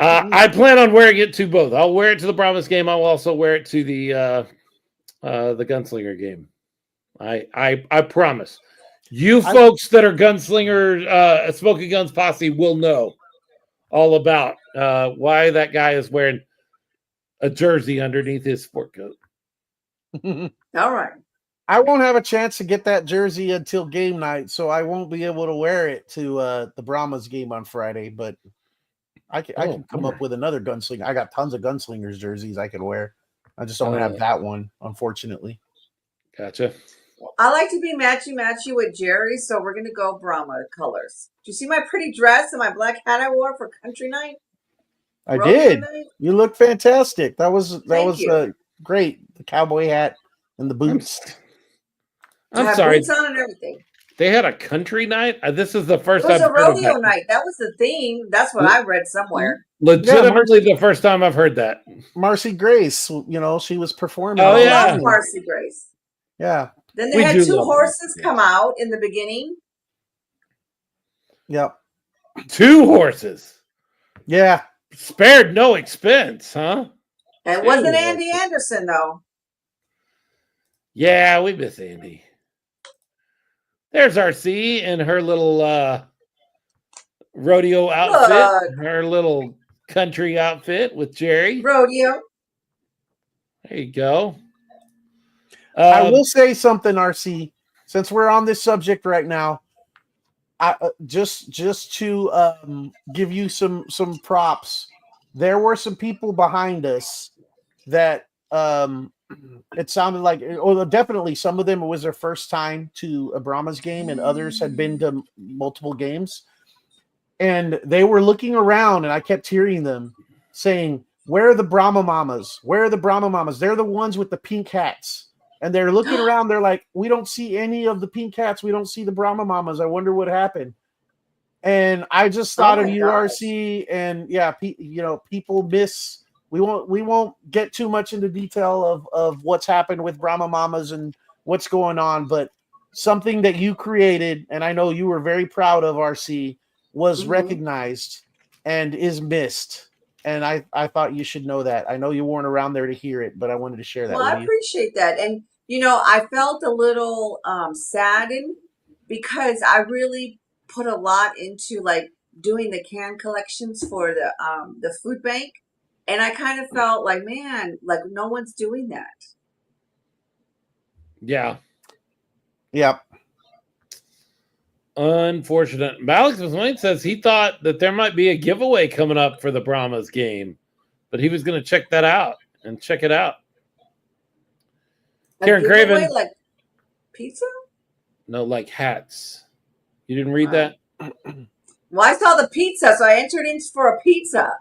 [SPEAKER 3] I plan on wearing it to both. I'll wear it to the Brahmas game. I'll also wear it to the Gunslinger game. I promise. You folks that are Gunslinger, Smoking Guns Posse will know all about why that guy is wearing a jersey underneath his sport coat.
[SPEAKER 4] All right.
[SPEAKER 5] I won't have a chance to get that jersey until game night, so I won't be able to wear it to the Brahmas game on Friday. But I can come up with another gunslinger. I got tons of Gunslingers jerseys I can wear. I just don't have that one, unfortunately.
[SPEAKER 3] Gotcha.
[SPEAKER 4] I like to be matchy with Jerry, so we're gonna go Brahma colors. Do you see my pretty dress and my black hat I wore for country night?
[SPEAKER 5] I did.
[SPEAKER 4] Night?
[SPEAKER 5] You look fantastic. That was great. The cowboy hat and the boots.
[SPEAKER 3] I'm sorry.
[SPEAKER 4] Boots on and everything.
[SPEAKER 3] They had a country night. This is the first
[SPEAKER 4] time. It was
[SPEAKER 3] I've
[SPEAKER 4] a rodeo night. That was the theme. That's what I read somewhere.
[SPEAKER 3] Legitimately, the first time I've heard that.
[SPEAKER 5] Marcy Grace, she was performing.
[SPEAKER 3] Oh yeah,
[SPEAKER 4] I love Marcy Grace.
[SPEAKER 5] Yeah.
[SPEAKER 4] Then they had 2 horses come out in the beginning.
[SPEAKER 5] Yep.
[SPEAKER 3] 2 horses.
[SPEAKER 5] Yeah.
[SPEAKER 3] Spared no expense, huh?
[SPEAKER 4] And it wasn't Andy Anderson though.
[SPEAKER 3] Yeah, we miss Andy. There's RC in her little rodeo outfit, her little country outfit with Jerry.
[SPEAKER 4] Rodeo.
[SPEAKER 3] There you go.
[SPEAKER 5] I will say something, RC, since we're on this subject right now. I just to give you some props. There were some people behind us that it sounded like, definitely some of them it was their first time to a Brahmas game, and others had been to multiple games. And they were looking around, and I kept hearing them saying, "Where are the Brahma Mamas? Where are the Brahma Mamas? They're the ones with the pink hats." And they're looking around. They're like, "We don't see any of the pink hats. We don't see the Brahma Mamas. I wonder what happened." And I just thought of you, RC, and yeah, people miss. We won't get too much into detail of what's happened with Brahma Mamas and what's going on, but something that you created, and I know you were very proud of, RC, was recognized and is missed. And I thought you should know that. I know you weren't around there to hear it, but I wanted to share that with you.
[SPEAKER 4] I appreciate that. And, I felt a little saddened because I really put a lot into like doing the can collections for the food bank. And I kind of felt like, man, like no one's doing that.
[SPEAKER 3] Yeah.
[SPEAKER 5] Yep.
[SPEAKER 3] Unfortunate. Alex Wayne says he thought that there might be a giveaway coming up for the Brahmas game, but he was going to check that out and check it out. Karen Craven,
[SPEAKER 4] like pizza?
[SPEAKER 3] No, like hats. You didn't read that?
[SPEAKER 4] Well, I saw the pizza, so I entered in for a pizza.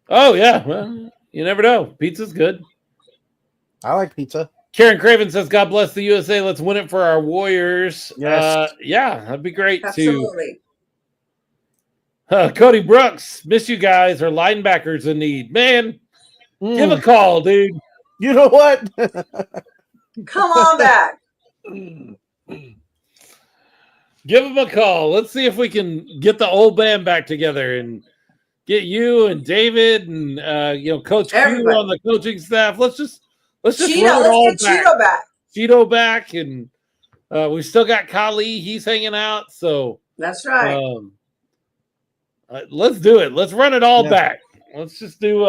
[SPEAKER 3] Oh yeah, well, you never know. Pizza's good.
[SPEAKER 5] I like pizza.
[SPEAKER 3] Karen Craven says, "God bless the USA. Let's win it for our Warriors."
[SPEAKER 5] Yes.
[SPEAKER 3] Yeah, that'd be great.
[SPEAKER 4] Absolutely.
[SPEAKER 3] Cody Brooks, miss you guys. Our linebackers in need. Man, give a call, dude.
[SPEAKER 5] You know what?
[SPEAKER 4] Come on back.
[SPEAKER 3] Give them a call. Let's see if we can get the old band back together and get you and David and Coach Q on the coaching staff. Let's just
[SPEAKER 4] Cheeto,
[SPEAKER 3] run it all
[SPEAKER 4] let's get
[SPEAKER 3] back.
[SPEAKER 4] Cheeto back.
[SPEAKER 3] Cheeto back, and we still got Kali. He's hanging out. So
[SPEAKER 4] that's right.
[SPEAKER 3] Let's do it. Let's run it all back. Let's just do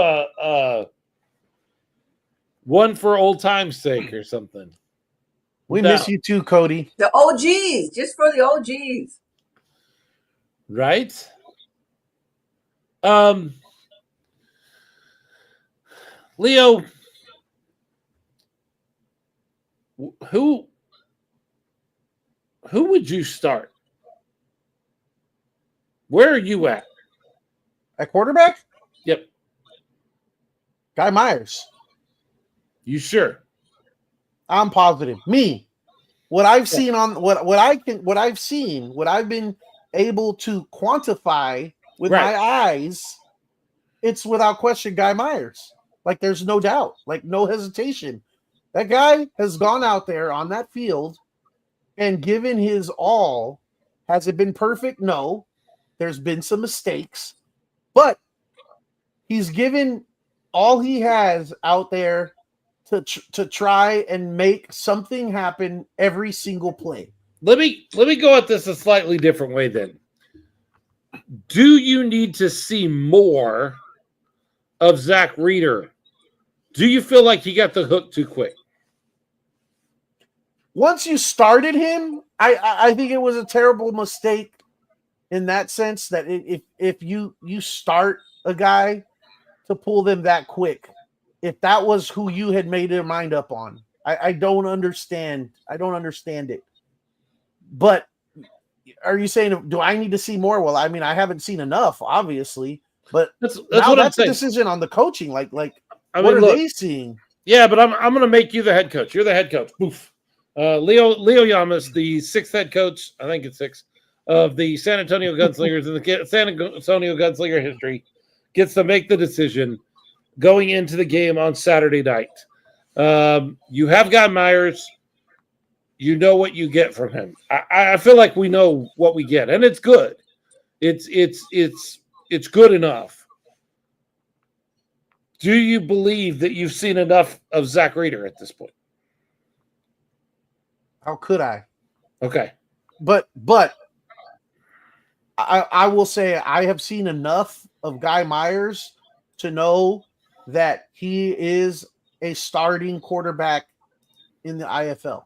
[SPEAKER 3] one for old time's sake or something.
[SPEAKER 5] We miss you too, Cody.
[SPEAKER 4] The OGs, just for the OGs.
[SPEAKER 3] Right? Leo, who would you start? Where are you at?
[SPEAKER 5] At quarterback?
[SPEAKER 3] Yep.
[SPEAKER 5] Guy Myers.
[SPEAKER 3] You sure?
[SPEAKER 5] I'm positive. Me. What I've seen on what I've been able to quantify with my eyes, it's without question Guy Myers. Like there's no doubt, like no hesitation. That guy has gone out there on that field and given his all. Has it been perfect? No. There's been some mistakes, but he's given all he has out there to try and make something happen every single play.
[SPEAKER 3] Let me go at this a slightly different way then. Do you need to see more of Zach Reeder? Do you feel like he got the hook too quick?
[SPEAKER 5] Once you started him, I think it was a terrible mistake in that sense that if you start a guy to pull them that quick, if that was who you had made your mind up on, I don't understand. I don't understand it. But are you saying, do I need to see more? Well, I mean, I haven't seen enough, obviously, but
[SPEAKER 3] that's
[SPEAKER 5] now
[SPEAKER 3] what
[SPEAKER 5] that's
[SPEAKER 3] I'm
[SPEAKER 5] a
[SPEAKER 3] saying.
[SPEAKER 5] decision on the coaching. Like
[SPEAKER 3] I
[SPEAKER 5] what
[SPEAKER 3] mean,
[SPEAKER 5] are
[SPEAKER 3] look,
[SPEAKER 5] they seeing?
[SPEAKER 3] Yeah, but I'm going to make you the head coach. You're the head coach. Poof. Leo Yamas, the sixth head coach, I think it's six, of the San Antonio Gunslingers in the San Antonio Gunslinger history, gets to make the decision going into the game on Saturday night. You have Guy Myers. You know what you get from him. I feel like we know what we get, and it's good. It's good enough. Do you believe that you've seen enough of Zach Reeder at this point?
[SPEAKER 5] How could I?
[SPEAKER 3] Okay.
[SPEAKER 5] But I will say I have seen enough of Guy Myers to know that he is a starting quarterback in the IFL.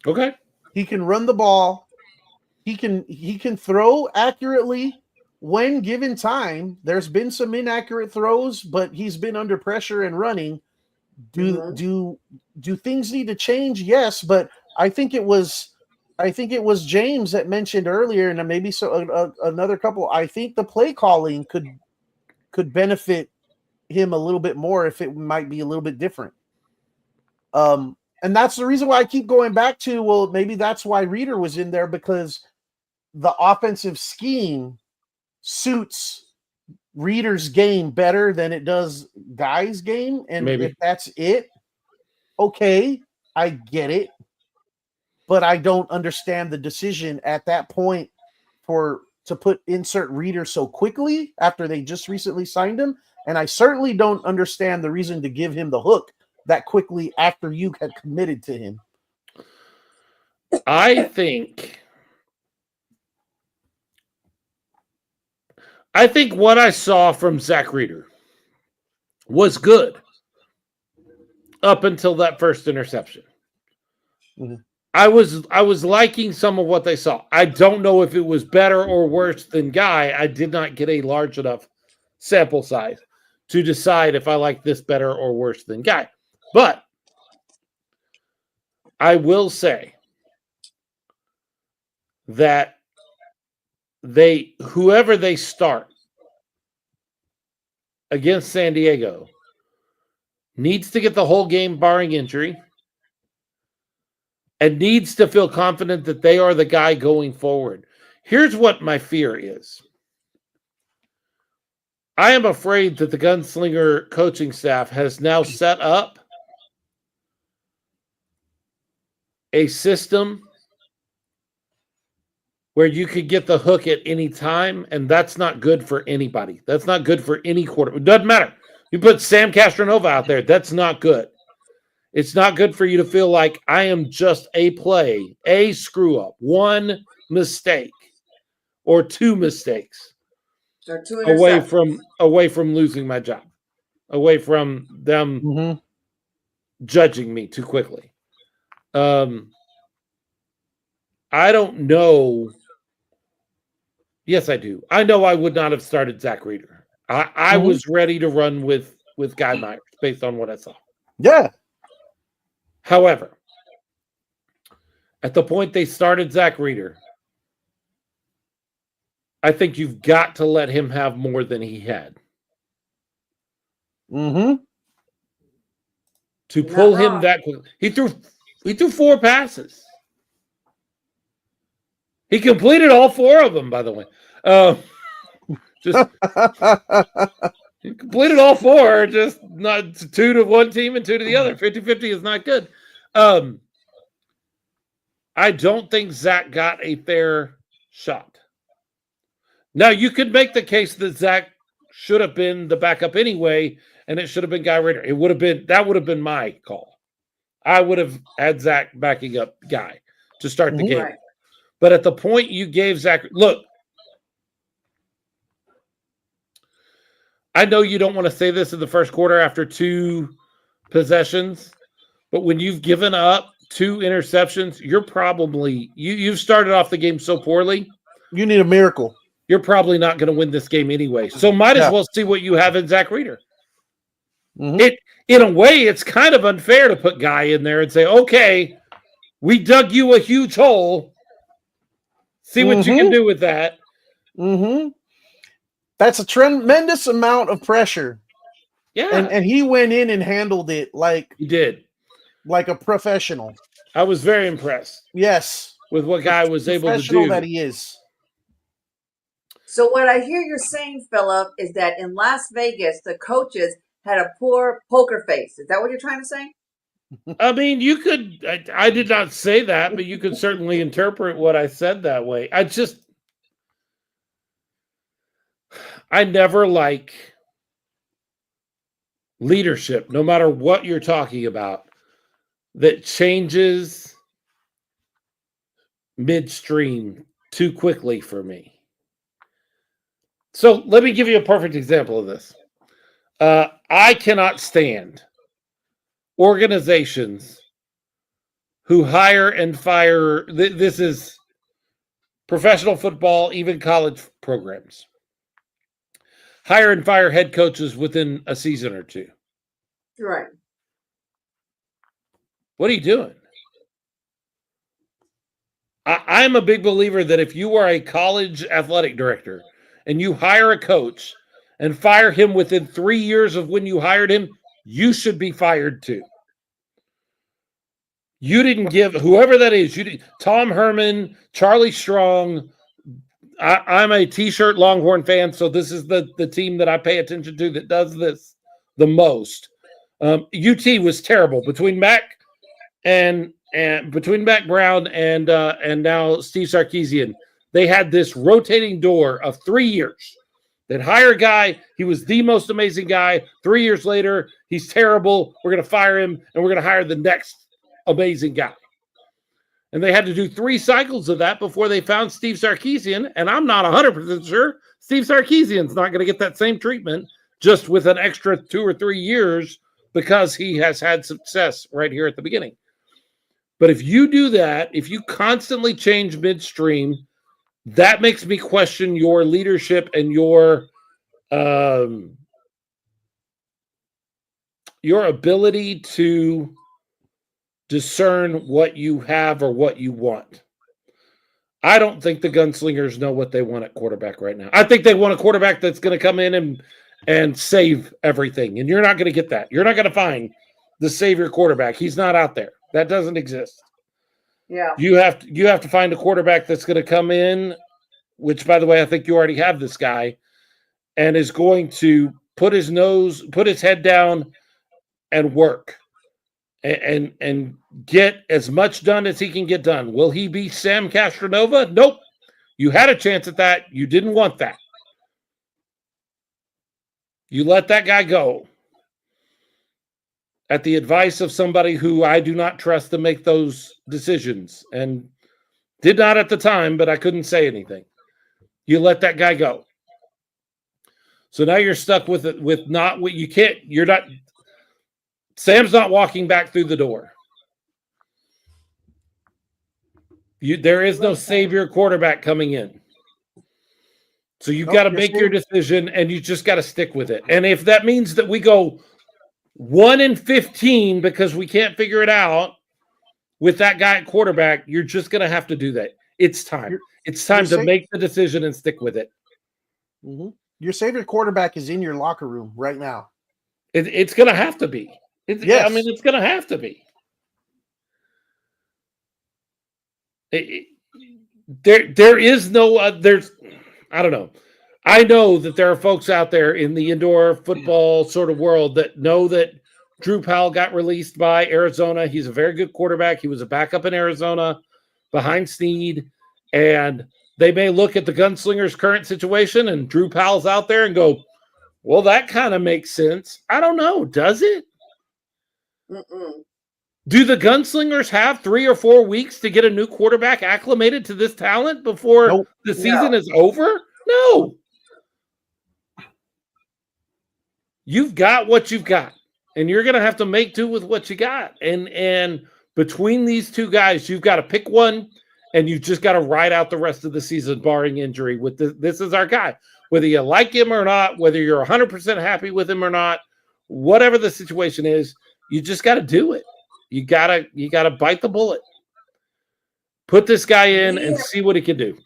[SPEAKER 3] Okay.
[SPEAKER 5] He can run the ball. He can throw accurately when given time. There's been some inaccurate throws, but he's been under pressure and running. Do things need to change? Yes, but I think it was James that mentioned earlier, and maybe another couple. I think the play calling could benefit him a little bit more if it might be a little bit different. And that's the reason why I keep going back to, well, maybe that's why Reeder was in there, because the offensive scheme suits Reeder's game better than it does Guy's game. And
[SPEAKER 3] Maybe.
[SPEAKER 5] if that's it, okay, I get it. But I don't understand the decision at that point to insert Reeder so quickly after they just recently signed him. And I certainly don't understand the reason to give him the hook that quickly after you had committed to him.
[SPEAKER 3] I think what I saw from Zach Reeder was good up until that first interception.
[SPEAKER 5] Mm-hmm.
[SPEAKER 3] I was liking some of what they saw. I don't know if it was better or worse than Guy. I did not get a large enough sample size to decide if I like this better or worse than Guy. But I will say that whoever they start against San Diego needs to get the whole game barring injury and needs to feel confident that they are the guy going forward. Here's what my fear is. I am afraid that the Gunslinger coaching staff has now set up a system where you could get the hook at any time, and that's not good for anybody. That's not good for any quarterback. It doesn't matter. You put Sam Castronova out there, that's not good. It's not good for you to feel like I am just a play, a screw-up, one mistake, or two mistakes
[SPEAKER 4] Or two
[SPEAKER 3] away
[SPEAKER 4] interceptions.
[SPEAKER 3] from losing my job, away from them judging me too quickly. I don't know. Yes, I do. I know I would not have started Zach Reeder. I was ready to run with Guy Myers based on what I saw.
[SPEAKER 5] Yeah.
[SPEAKER 3] However, at the point they started Zach Reeder, I think you've got to let him have more than he had.
[SPEAKER 5] Mm-hmm.
[SPEAKER 3] To pull him that quickly. He threw 4 passes. He completed all 4 of them, by the way. You completed all 4, just not 2 to one team and 2 to the other. 50-50 is not good. I don't think Zach got a fair shot. Now, you could make the case that Zach should have been the backup anyway, and it should have been Guy Rader. That would have been my call. I would have had Zach backing up Guy to start the game.
[SPEAKER 4] Right.
[SPEAKER 3] But at the point you gave Zach, look, I know you don't want to say this in the first quarter after 2 possessions, but when you've given up 2 interceptions, you're probably you've started off the game so poorly.
[SPEAKER 5] You need a miracle.
[SPEAKER 3] You're probably not going to win this game anyway. So might as well see what you have in Zach Reeder.
[SPEAKER 5] Mm-hmm.
[SPEAKER 3] In a way, it's kind of unfair to put Guy in there and say, okay, we dug you a huge hole. See what you can do with that.
[SPEAKER 5] Mm-hmm. That's a tremendous amount of pressure.
[SPEAKER 3] Yeah.
[SPEAKER 5] And he went in and handled it like
[SPEAKER 3] he did.
[SPEAKER 5] Like a professional.
[SPEAKER 3] I was very impressed.
[SPEAKER 5] Yes.
[SPEAKER 3] With what Guy was able to do.
[SPEAKER 5] That he is.
[SPEAKER 4] So what I hear you're saying, Philip, is that in Las Vegas, the coaches had a poor poker face. Is that what you're trying to say?
[SPEAKER 3] I mean, you could, I did not say that, but you could certainly interpret what I said that way. I never like leadership, no matter what you're talking about, that changes midstream too quickly for me. So let me give you a perfect example of this. I cannot stand organizations who hire and fire. This is professional football, even college programs. Hire and fire head coaches within a season or 2.
[SPEAKER 4] Right.
[SPEAKER 3] What are you doing? I'm a big believer that if you are a college athletic director and you hire a coach and fire him within 3 years of when you hired him, you should be fired too. You didn't give whoever that is. Tom Herman, Charlie Strong. I'm a T-shirt Longhorn fan, so this is the team that I pay attention to that does this the most. UT was terrible between Mac and between Mac Brown and now Steve Sarkisian. They had this rotating door of 3 years. They'd hire a guy. He was the most amazing guy. 3 years later, he's terrible. We're going to fire him, and we're going to hire the next amazing guy. And they had to do 3 cycles of that before they found Steve Sarkisian. And I'm not 100% sure Steve Sarkisian's not going to get that same treatment just with an extra 2 or 3 years because he has had success right here at the beginning. But if you do that, if you constantly change midstream, that makes me question your leadership and your ability to discern what you have or what you want. I don't think the Gunslingers know what they want at quarterback right now. I think they want a quarterback that's going to come in and save everything. And you're not going to get that. You're not going to find the savior quarterback. He's not out there. That doesn't exist.
[SPEAKER 4] Yeah.
[SPEAKER 3] You have to find a quarterback that's going to come in, which, by the way, I think you already have this guy, and is going to put his head down and work and get as much done as he can get done. Will he be Sam Castronova? Nope. You had a chance at that. You didn't want that. You let that guy go at the advice of somebody who I do not trust to make those decisions, and did not at the time, but I couldn't say anything. You let that guy go. So now you're stuck with it, with not what you can't, you're not, Sam's not walking back through the door. There is no savior quarterback coming in. So you've got to make your decision, and you just got to stick with it. And if that means that we go 1-15 because we can't figure it out with that guy at quarterback, you're just going to have to do that. It's time. It's time to make the decision and stick with it.
[SPEAKER 5] Mm-hmm. Your savior quarterback is in your locker room right now.
[SPEAKER 3] It's going to have to be.
[SPEAKER 5] Yes.
[SPEAKER 3] I mean, it's going to have to be. There is no, I don't know. I know that there are folks out there in the indoor football sort of world that know that Drew Powell got released by Arizona. He's a very good quarterback. He was a backup in Arizona behind Snead. And they may look at the Gunslingers' current situation and Drew Powell's out there and go, well, that kind of makes sense. I don't know. Does it?
[SPEAKER 4] Mm-mm.
[SPEAKER 3] Do the Gunslingers have 3 or 4 weeks to get a new quarterback acclimated to this talent before the season is over? No. You've got what you've got, and you're going to have to make do with what you got. And between these two guys, you've got to pick one, and you've just got to ride out the rest of the season, barring injury. With this is our guy. Whether you like him or not, whether you're 100% happy with him or not, whatever the situation is, you just got to do it. You gotta bite the bullet. Put this guy in and see what he can do.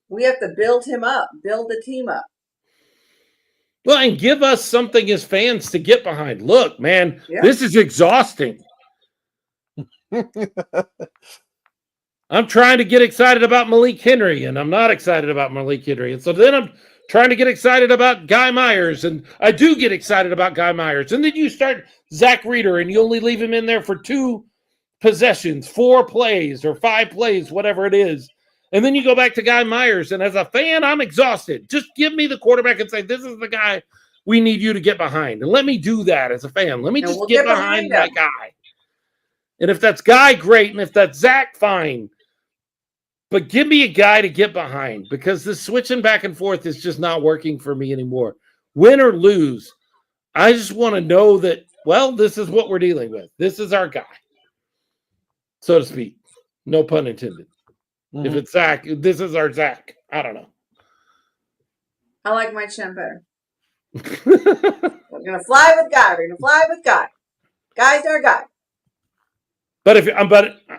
[SPEAKER 4] We have to build him up, build the team up.
[SPEAKER 3] Well, and give us something as fans to get behind. Look, man, this is exhausting. I'm trying to get excited about Malik Henry, and I'm not excited about Malik Henry. And so then I'm trying to get excited about Guy Myers, and I do get excited about Guy Myers. And then you start Zach Reeder, and you only leave him in there for 2 possessions, 4 plays, or 5 plays, whatever it is. And then you go back to Guy Myers, and as a fan, I'm exhausted. Just give me the quarterback and say, this is the guy we need you to get behind. And let me do that as a fan. Let me just get behind that guy. And if that's Guy, great. And if that's Zach, fine. But give me a guy to get behind, because this switching back and forth is just not working for me anymore. Win or lose, I just want to know that, well, this is what we're dealing with. This is our guy, so to speak. No pun intended. Mm-hmm. If it's Zach, this is our Zach. I don't know.
[SPEAKER 4] I like my champ better. We're going to fly with Guy. We're going to fly with Guy. Guy's our guy.
[SPEAKER 3] But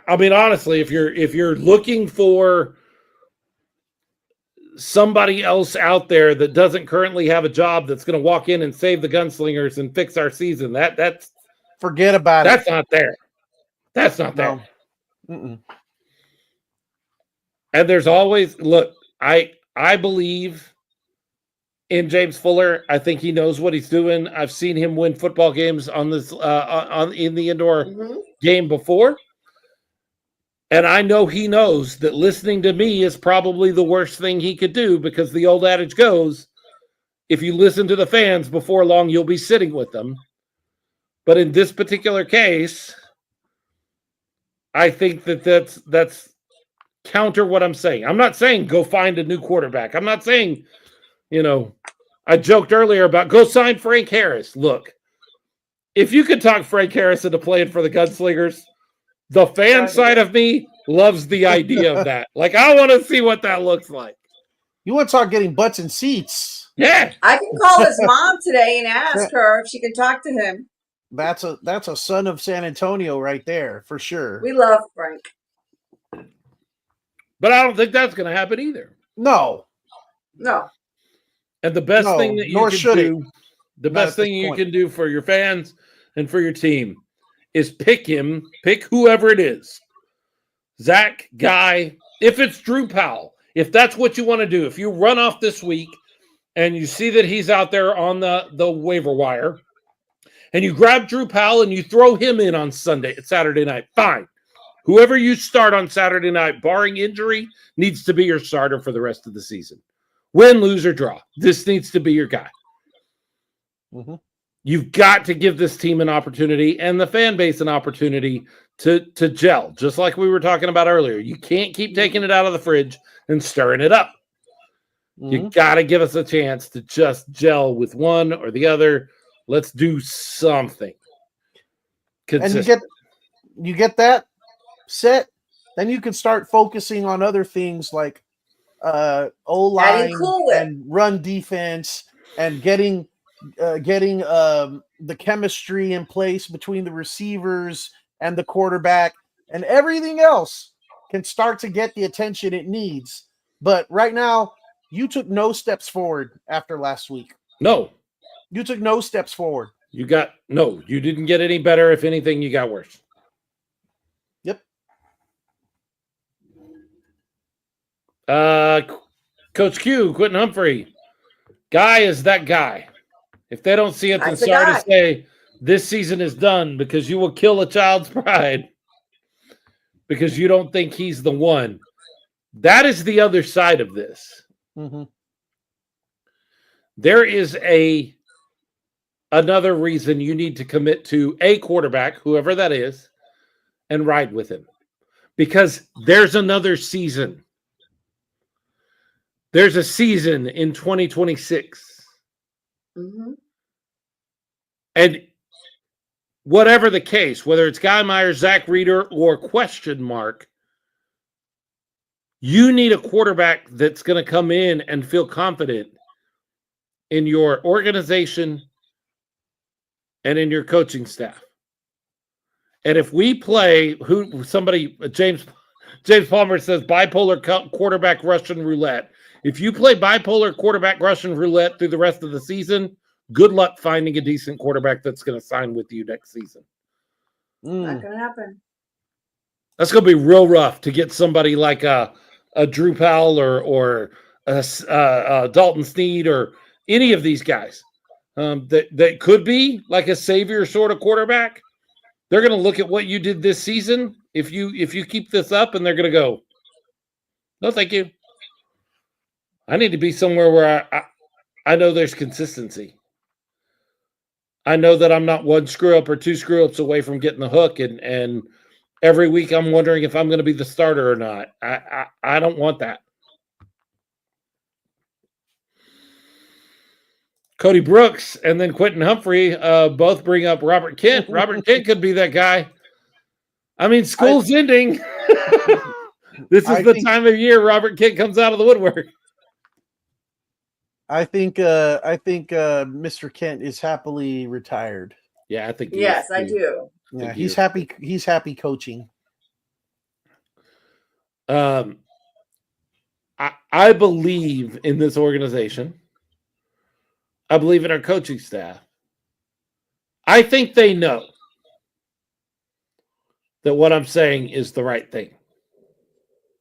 [SPEAKER 3] I mean, honestly, if you're looking for somebody else out there that doesn't currently have a job that's going to walk in and save the Gunslingers and fix our season, that's
[SPEAKER 5] forget about it.
[SPEAKER 3] That's not there. That's not there.
[SPEAKER 5] Mm-mm.
[SPEAKER 3] And there's always I believe in James Fuller. I think he knows what he's doing. I've seen him win football games on this in the indoor game before. And I know he knows that listening to me is probably the worst thing he could do, because the old adage goes, if you listen to the fans, before long you'll be sitting with them. But in this particular case, I think that's counter what I'm saying. I'm not saying go find a new quarterback. I'm not saying, I joked earlier about go sign Frank Harris. Look, if you could talk Frank Harris into playing for the Gunslingers, the fan side of me loves the idea of that. Like, I want to see what that looks like.
[SPEAKER 5] You want to talk getting butts in seats?
[SPEAKER 3] Yeah.
[SPEAKER 4] I can call his mom today and ask her if she can talk to him.
[SPEAKER 5] That's a son of San Antonio right there, for sure.
[SPEAKER 4] We love Frank.
[SPEAKER 3] But I don't think that's going to happen either.
[SPEAKER 5] No.
[SPEAKER 3] And the best thing that you can do, the best thing you can do for your fans and for your team is pick whoever it is. Zach, Guy, if it's Drew Powell, if that's what you want to do, if you run off this week and you see that he's out there on the waiver wire, and you grab Drew Powell and you throw him in on Saturday night, fine. Whoever you start on Saturday night, barring injury, needs to be your starter for the rest of the season. Win, lose, or draw. This needs to be your guy. Mm-hmm. You've got to give this team an opportunity and the fan base an opportunity to gel, just like we were talking about earlier. You can't keep taking it out of the fridge and stirring it up. Mm-hmm. You got to give us a chance to just gel with one or the other. Let's do something consistent.
[SPEAKER 5] And you get that set, then you can start focusing on other things like O-line and run defense and getting the chemistry in place between the receivers and the quarterback, and everything else can start to get the attention it needs. But right now, you took no steps forward after last week.
[SPEAKER 3] No.
[SPEAKER 5] You took no steps forward.
[SPEAKER 3] You didn't get any better. If anything, you got worse.
[SPEAKER 5] Yep.
[SPEAKER 3] Coach Q, Quentin Humphrey. Guy is that guy. If they don't see it, then
[SPEAKER 4] That's the
[SPEAKER 3] sorry
[SPEAKER 4] guy.
[SPEAKER 3] to say this season is done because you will kill a child's pride because you don't think he's the one. That is the other side of this.
[SPEAKER 5] Mm-hmm.
[SPEAKER 3] There is another reason you need to commit to a quarterback, whoever that is, and ride with him. Because there's another season. There's a season in 2026.
[SPEAKER 4] Mm-hmm.
[SPEAKER 3] And whatever the case, whether it's Guy Myers, Zach Reeder, or question mark, you need a quarterback that's going to come in and feel confident in your organization and in your coaching staff. And if we play James Palmer says bipolar quarterback Russian roulette. If you play bipolar quarterback Russian roulette through the rest of the season, good luck finding a decent quarterback that's going to sign with you next season.
[SPEAKER 4] Not going to happen.
[SPEAKER 3] That's going to be real rough to get somebody like a Drew Powell or a Dalton Snead or any of these guys that could be like a savior sort of quarterback. They're going to look at what you did this season. If you keep this up, and they're going to go, no, thank you. I need to be somewhere where I know there's consistency. I know that I'm not one screw up or two screw ups away from getting the hook, and every week I'm wondering if I'm going to be the starter or not. I don't want that. Cody Brooks and then Quentin Humphrey both bring up Robert Kent. Robert Kent could be that guy. I mean, school's ending. This is the time of year Robert Kent comes out of the woodwork.
[SPEAKER 5] I think Mr. Kent is happily retired.
[SPEAKER 3] Yeah, I think.
[SPEAKER 4] Yes, I do.
[SPEAKER 5] Yeah, he's happy. He's happy coaching.
[SPEAKER 3] I believe in this organization. I believe in our coaching staff. I think they know that what I'm saying is the right thing.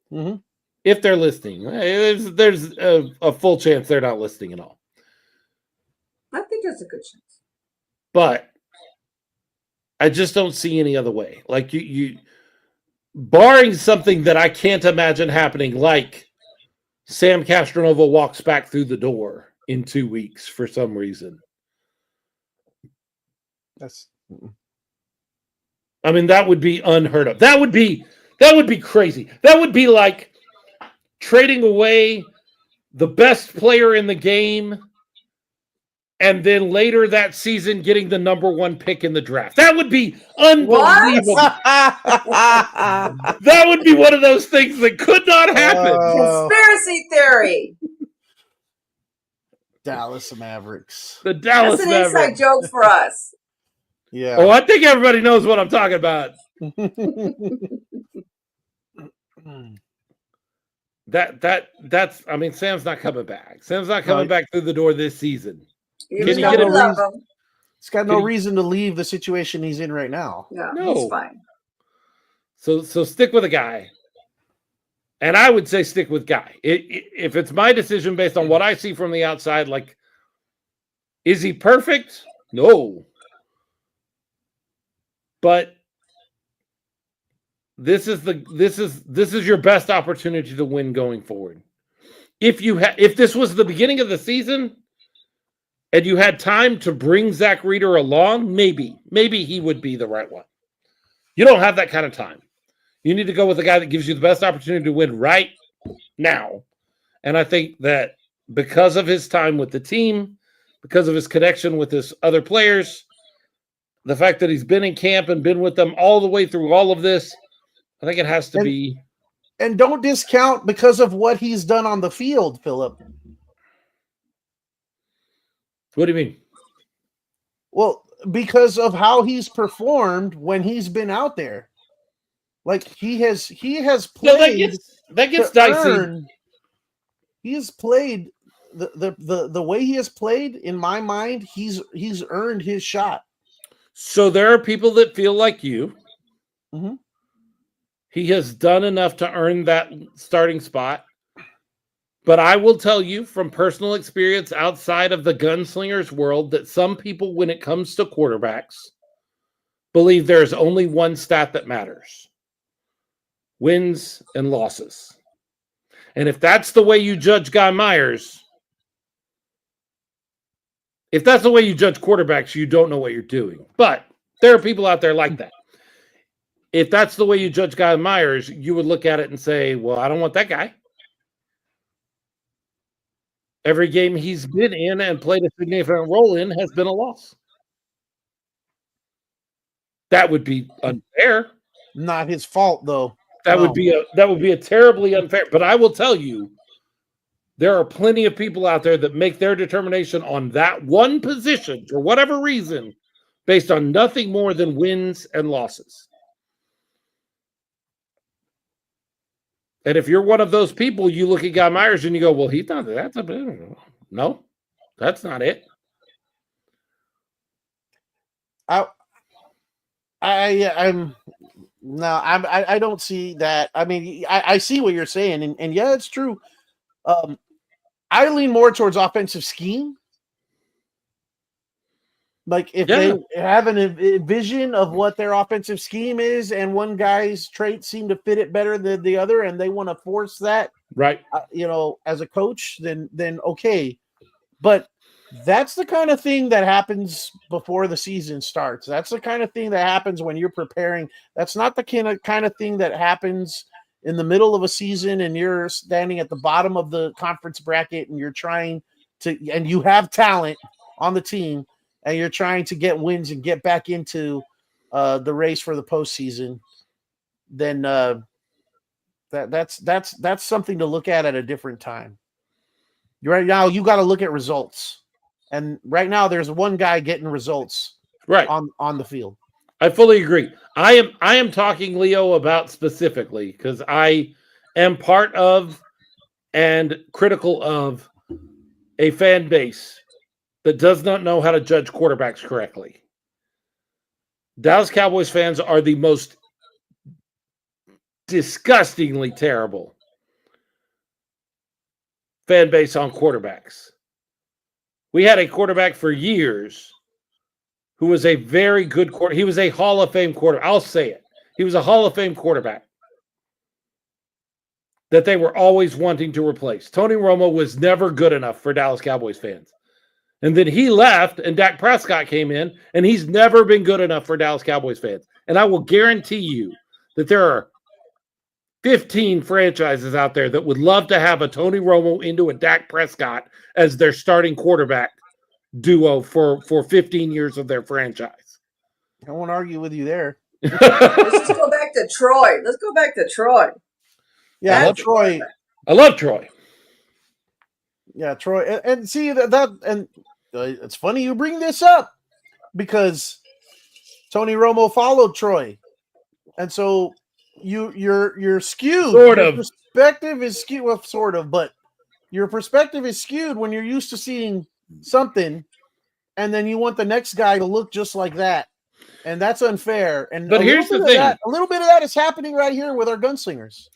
[SPEAKER 5] Mm-hmm.
[SPEAKER 3] If they're listening, there's a full chance they're not listening at all.
[SPEAKER 4] I think there's a good chance.
[SPEAKER 3] But I just don't see any other way. Like you barring something that I can't imagine happening, like Sam Castronova walks back through the door in 2 weeks for some reason. I mean, that would be unheard of. That would be crazy. That would be like trading away the best player in the game and then later that season getting the number 1 pick in the draft. That would be unbelievable. That would be one of those things that could not happen.
[SPEAKER 4] Conspiracy theory.
[SPEAKER 5] Dallas Mavericks.
[SPEAKER 3] The Dallas
[SPEAKER 4] That's an
[SPEAKER 3] Mavericks.
[SPEAKER 4] inside joke for us.
[SPEAKER 5] Yeah.
[SPEAKER 3] Oh, I think everybody knows what I'm talking about. That's. I mean, Sam's not coming back. Sam's not coming back through the door this season.
[SPEAKER 4] Can you get him?
[SPEAKER 5] He's got no reason to leave the situation he's in right now.
[SPEAKER 4] No, he's fine.
[SPEAKER 3] So stick with a guy. And I would say stick with Guy. If it's my decision based on what I see from the outside, like, is he perfect? No. But this is your best opportunity to win going forward. If this was the beginning of the season and you had time to bring Zach Reeder along, maybe he would be the right one. You don't have that kind of time. You need to go with a guy that gives you the best opportunity to win right now. And I think that because of his time with the team, because of his connection with his other players, the fact that he's been in camp and been with them all the way through all of this, I think it has to be.
[SPEAKER 5] And don't discount because of what he's done on the field, Philip.
[SPEAKER 3] What do you mean?
[SPEAKER 5] Well, because of how he's performed when he's been out there. Like he has played.
[SPEAKER 3] No, that gets dicey.
[SPEAKER 5] He has played the way he has played. In my mind, he's earned his shot.
[SPEAKER 3] So there are people that feel like you.
[SPEAKER 5] Mm-hmm.
[SPEAKER 3] He has done enough to earn that starting spot. But I will tell you from personal experience outside of the gunslingers world that some people, when it comes to quarterbacks, believe there's only one stat that matters: wins and losses. And if that's the way you judge Guy Myers, if that's the way you judge quarterbacks, you don't know what you're doing. But there are people out there like that. If that's the way you judge Guy Myers, you would look at it and say, well, I don't want that guy. Every game he's been in and played a significant role in has been a loss. That would be unfair.
[SPEAKER 5] Not his fault, though.
[SPEAKER 3] That would be a terribly unfair. But I will tell you, there are plenty of people out there that make their determination on that one position for whatever reason based on nothing more than wins and losses. And if you're one of those people, you look at Guy Myers and you go, well, he's not that. No, that's not it.
[SPEAKER 5] I don't see that. I mean, I see what you're saying, and yeah, it's true. I lean more towards offensive scheme. Like if they have a vision of what their offensive scheme is, and one guy's traits seem to fit it better than the other, and they want to force that,
[SPEAKER 3] right?
[SPEAKER 5] As a coach, then okay. But that's the kind of thing that happens before the season starts. That's the kind of thing that happens when you're preparing. That's not the kind of thing that happens in the middle of a season and you're standing at the bottom of the conference bracket and you're trying to, and you have talent on the team and you're trying to get wins and get back into the race for the postseason. Then that's something to look at a different time. Right now, you got to look at results. And right now, there's one guy getting results
[SPEAKER 3] right
[SPEAKER 5] on the field.
[SPEAKER 3] I fully agree. I am talking, Leo, about specifically because I am part of and critical of a fan base that does not know how to judge quarterbacks correctly. Dallas Cowboys fans are the most disgustingly terrible fan base on quarterbacks. We had a quarterback for years who was a very good quarterback. He was a Hall of Fame quarterback. I'll say it. He was a Hall of Fame quarterback that they were always wanting to replace. Tony Romo was never good enough for Dallas Cowboys fans. And then he left and Dak Prescott came in, and he's never been good enough for Dallas Cowboys fans. And I will guarantee you that there are 15 franchises out there that would love to have a Tony Romo into a Dak Prescott as their starting quarterback duo for 15 years of their franchise.
[SPEAKER 5] I won't argue with you there.
[SPEAKER 4] Let's just go back to Troy. Let's go back to Troy.
[SPEAKER 5] Yeah, I love Troy.
[SPEAKER 3] I love Troy.
[SPEAKER 5] Yeah, Troy. And see that it's funny you bring this up because Tony Romo followed Troy. And so you're skewed.
[SPEAKER 3] Sort
[SPEAKER 5] your
[SPEAKER 3] of.
[SPEAKER 5] Perspective is skewed, well, sort of, but your perspective is skewed when you're used to seeing something, and then you want the next guy to look just like that, and that's unfair. And
[SPEAKER 3] but here's the thing:
[SPEAKER 5] a little bit of that is happening right here with our gunslingers.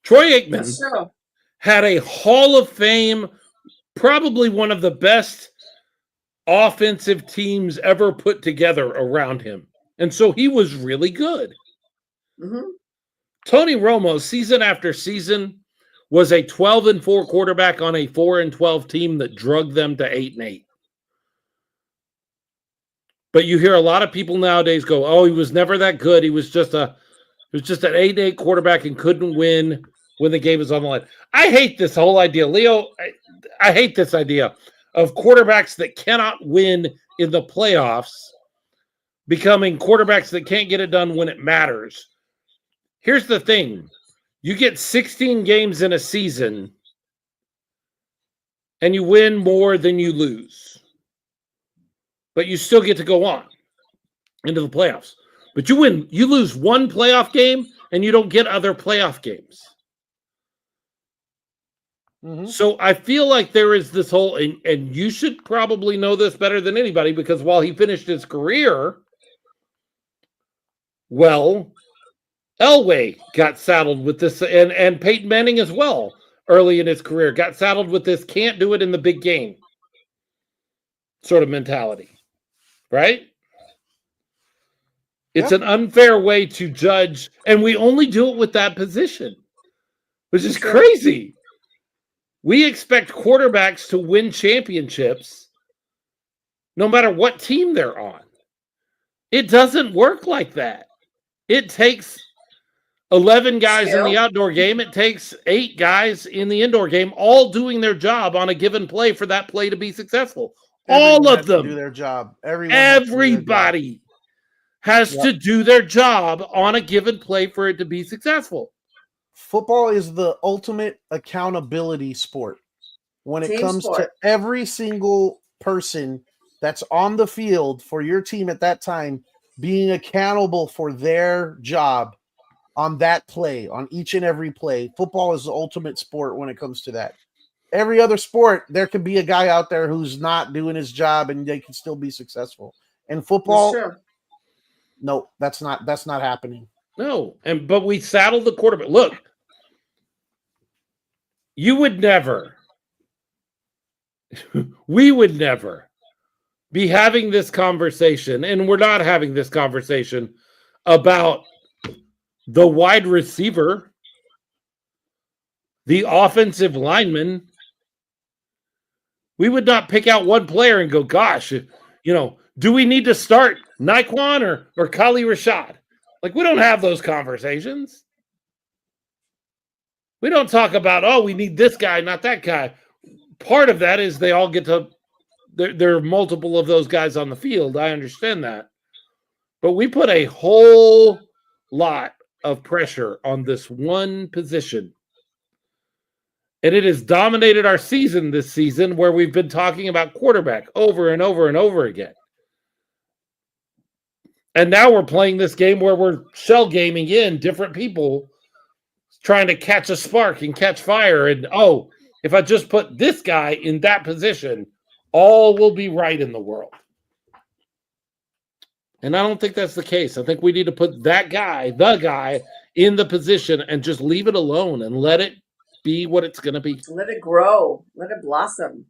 [SPEAKER 3] Troy Aikman had a Hall of Fame, probably one of the best offensive teams ever put together around him, and so he was really good.
[SPEAKER 4] Mm-hmm.
[SPEAKER 3] Tony Romo, season after season, was a 12-4 quarterback on a 4-12 team that drugged them to 8-8. But you hear a lot of people nowadays go, "Oh, he was never that good. He was just an 8-8 quarterback and couldn't win when the game was on the line." I hate this whole idea, Leo. I hate this idea of quarterbacks that cannot win in the playoffs becoming quarterbacks that can't get it done when it matters. Here's the thing. You get 16 games in a season and you win more than you lose. But you still get to go on into the playoffs. But you lose one playoff game and you don't get other playoff games. Mm-hmm. So I feel like there is this whole, and you should probably know this better than anybody because while he finished his career, well, Elway got saddled with this, and Peyton Manning as well. early in his career, got saddled with this can't do it in the big game sort of mentality, right? It's
[SPEAKER 5] Yep.
[SPEAKER 3] an unfair way to judge, and we only do it with that position, which is
[SPEAKER 4] Sure.
[SPEAKER 3] crazy. We expect quarterbacks to win championships no matter what team they're on. It doesn't work like that. It takes 11 guys in the
[SPEAKER 4] Skill.
[SPEAKER 3] outdoor game. It takes 8 guys in the indoor game, all doing their job on a given play for that play to be successful. All
[SPEAKER 5] Everyone
[SPEAKER 3] of
[SPEAKER 5] has to do
[SPEAKER 3] them.
[SPEAKER 5] their job. Everyone has to do their job.
[SPEAKER 3] Everybody has to do their job on a given play for it to be successful.
[SPEAKER 5] Football is the ultimate accountability sport when it
[SPEAKER 4] Team
[SPEAKER 5] comes to
[SPEAKER 4] sport.
[SPEAKER 5] every single person that's on the field for your team at that time being accountable for their job on that play, on each and every play. Football is the ultimate sport when it comes to that. Every other sport, there could be a guy out there who's not doing his job and they can still be successful. In
[SPEAKER 4] That's
[SPEAKER 5] football,
[SPEAKER 4] true.
[SPEAKER 5] no, that's not happening.
[SPEAKER 3] No, but we saddled the quarterback. Look, we would never be having this conversation, and we're not having this conversation about the wide receiver, the offensive lineman. We would not pick out one player and go, gosh, do we need to start Naquan or Kali Rashad? Like, we don't have those conversations. We don't talk about, oh, we need this guy, not that guy. Part of that is they all get to, there are multiple of those guys on the field. I understand that. But we put a whole lot of pressure on this one position. And it has dominated our season this season, where we've been talking about quarterback over and over and over again. And now we're playing this game where we're shell gaming in different people trying to catch a spark and catch fire. And, oh, if I just put this guy in that position, all will be right in the world. And I don't think that's the case. I think we need to put that guy, the guy, in the position and just leave it alone and let it be what it's going to be.
[SPEAKER 4] Let it grow. Let it blossom.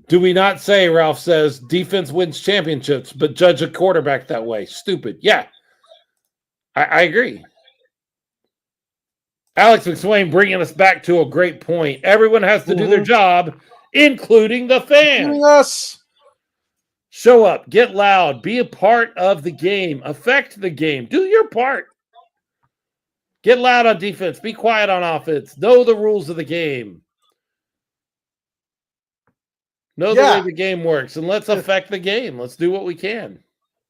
[SPEAKER 3] Do we not say, Ralph says, defense wins championships, but judge a quarterback that way? Stupid. Yeah, I agree. Alex McSwain bringing us back to a great point. Everyone has to do their job, including the fans.
[SPEAKER 5] Including us.
[SPEAKER 3] Show up, get loud, be a part of the game, affect the game, do your part. Get loud on defense, be quiet on offense, know the rules of the game. Know the way the game works, and let's affect the game. Let's do what we can.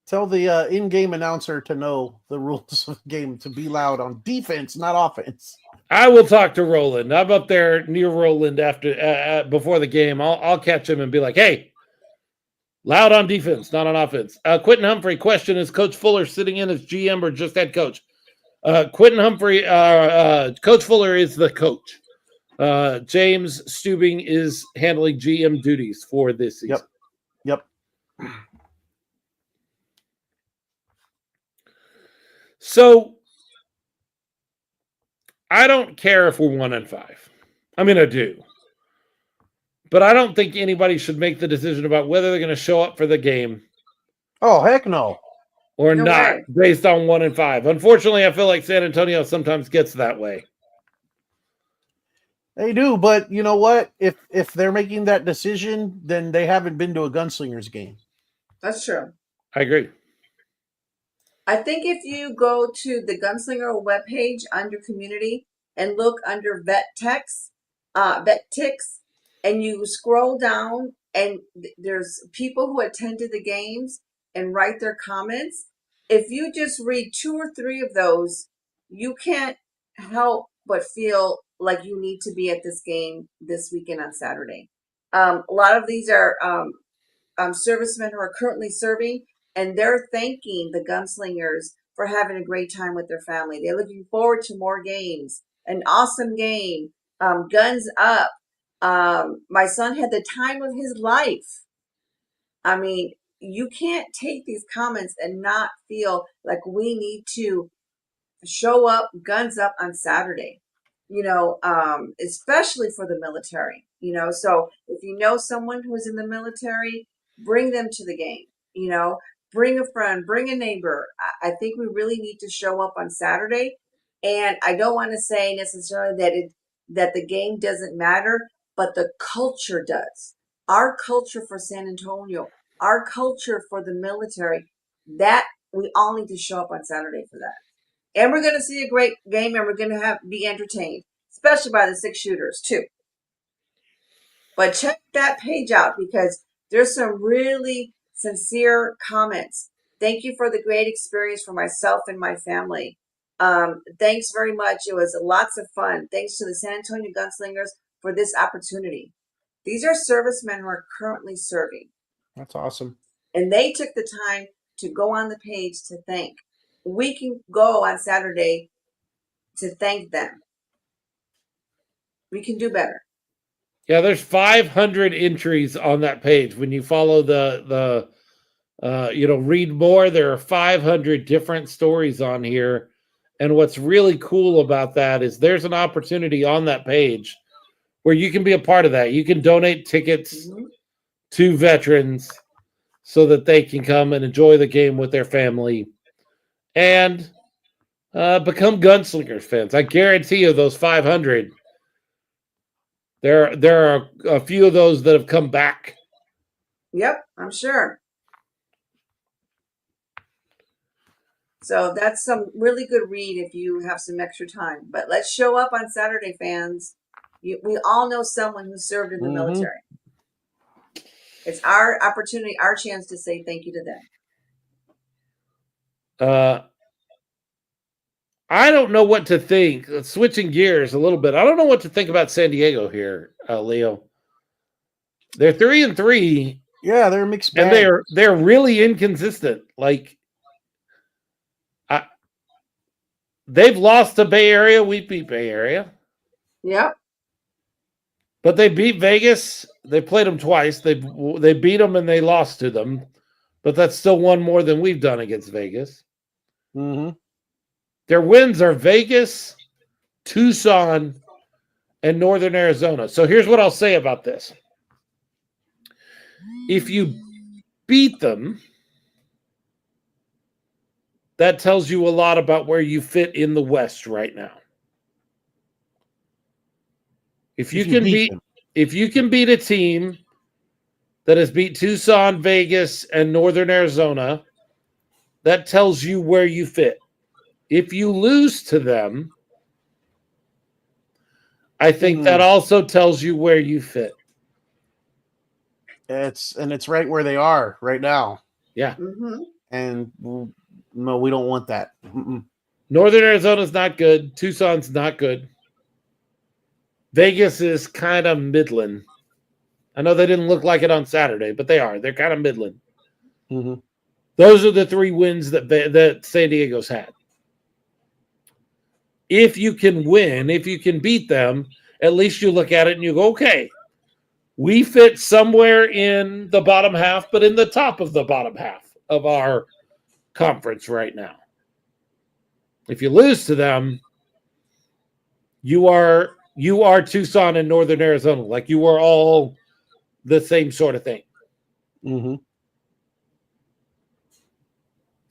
[SPEAKER 5] Tell the in-game announcer to know the rules of the game, to be loud on defense, not offense.
[SPEAKER 3] I will talk to Roland. I'm up there near Roland after before the game. I'll catch him and be like, hey, loud on defense, not on offense. Quentin Humphrey, question, is Coach Fuller sitting in as GM or just head coach? Quentin Humphrey, Coach Fuller is the coach. James Stubing is handling GM duties for this season.
[SPEAKER 5] Yep.
[SPEAKER 3] So I don't care if we're 1-5. I mean, I do. But I don't think anybody should make the decision about whether they're going to show up for the game.
[SPEAKER 5] Oh, heck no.
[SPEAKER 3] Or
[SPEAKER 4] No
[SPEAKER 3] not,
[SPEAKER 4] way.
[SPEAKER 3] based on 1-5. Unfortunately, I feel like San Antonio sometimes gets that way.
[SPEAKER 5] They do, but you know what? If they're making that decision, then they haven't been to a Gunslingers game.
[SPEAKER 4] That's true.
[SPEAKER 3] I agree.
[SPEAKER 4] I think if you go to the Gunslinger webpage under community and look under vet ticks, and you scroll down and there's people who attended the games and write their comments. If you just read 2 or 3 of those, you can't help but feel like you need to be at this game this weekend on Saturday. A lot of these are servicemen who are currently serving, and they're thanking the Gunslingers for having a great time with their family. They're looking forward to more games, an awesome game, guns up. My son had the time of his life. I mean, you can't take these comments and not feel like we need to show up, guns up on Saturday. Especially for the military. So if you know someone who is in the military, bring them to the game. Bring a friend, bring a neighbor. I think we really need to show up on Saturday. And I don't want to say necessarily that the game doesn't matter, but the culture does. Our culture for San Antonio, our culture for the military, that we all need to show up on Saturday for that. And we're going to see a great game, and we're going to be entertained, especially by the 6-shooters too. But check that page out because there's some really sincere comments. Thank you for the great experience for myself and my family. Thanks very much. It was lots of fun. Thanks to the San Antonio Gunslingers for this opportunity. These are servicemen who are currently serving.
[SPEAKER 5] That's awesome.
[SPEAKER 4] And they took the time to go on the page to thank. We can go on Saturday to thank them. We can do better.
[SPEAKER 3] Yeah, there's 500 entries on that page. When you follow the read more, there are 500 different stories on here. And what's really cool about that is there's an opportunity on that page where you can be a part of that. You can donate tickets to veterans so that they can come and enjoy the game with their family and become Gunslingers fans. I guarantee you those 500, there are a few of those that have come back.
[SPEAKER 4] Yep, I'm sure. So that's some really good read if you have some extra time. But let's show up on Saturday, fans. We all know someone who served in the military. It's our opportunity, our chance to say thank you to them.
[SPEAKER 3] I don't know what to think. Switching gears a little bit, I don't know what to think about San Diego here, Leo. They're 3-3.
[SPEAKER 5] Yeah, they're mixed bag.
[SPEAKER 3] And they're really inconsistent. Like, they've lost to Bay Area. We beat Bay Area.
[SPEAKER 4] Yep.
[SPEAKER 3] But they beat Vegas. They played them twice. They beat them and they lost to them. But that's still one more than we've done against Vegas. Their wins are Vegas, Tucson, and Northern Arizona. So here's what I'll say about this. If you beat them, that tells you a lot about where you fit in the West right now. If you can beat a team that has beat Tucson, Vegas, and Northern Arizona, that tells you where you fit. If you lose to them, I think that also tells you where you fit.
[SPEAKER 5] It's right where they are right now.
[SPEAKER 3] Yeah.
[SPEAKER 5] And no, we don't want that.
[SPEAKER 3] Northern Arizona's not good. Tucson's not good. Vegas is kind of middling. I know they didn't look like it on Saturday, but they are. They're kind of middling. Those are the 3 wins that San Diego's had. If you can win, if you can beat them, at least you look at it and you go, okay, we fit somewhere in the bottom half, but in the top of the bottom half of our conference right now. If you lose to them, you are Tucson and Northern Arizona. Like, you are all the same sort of thing.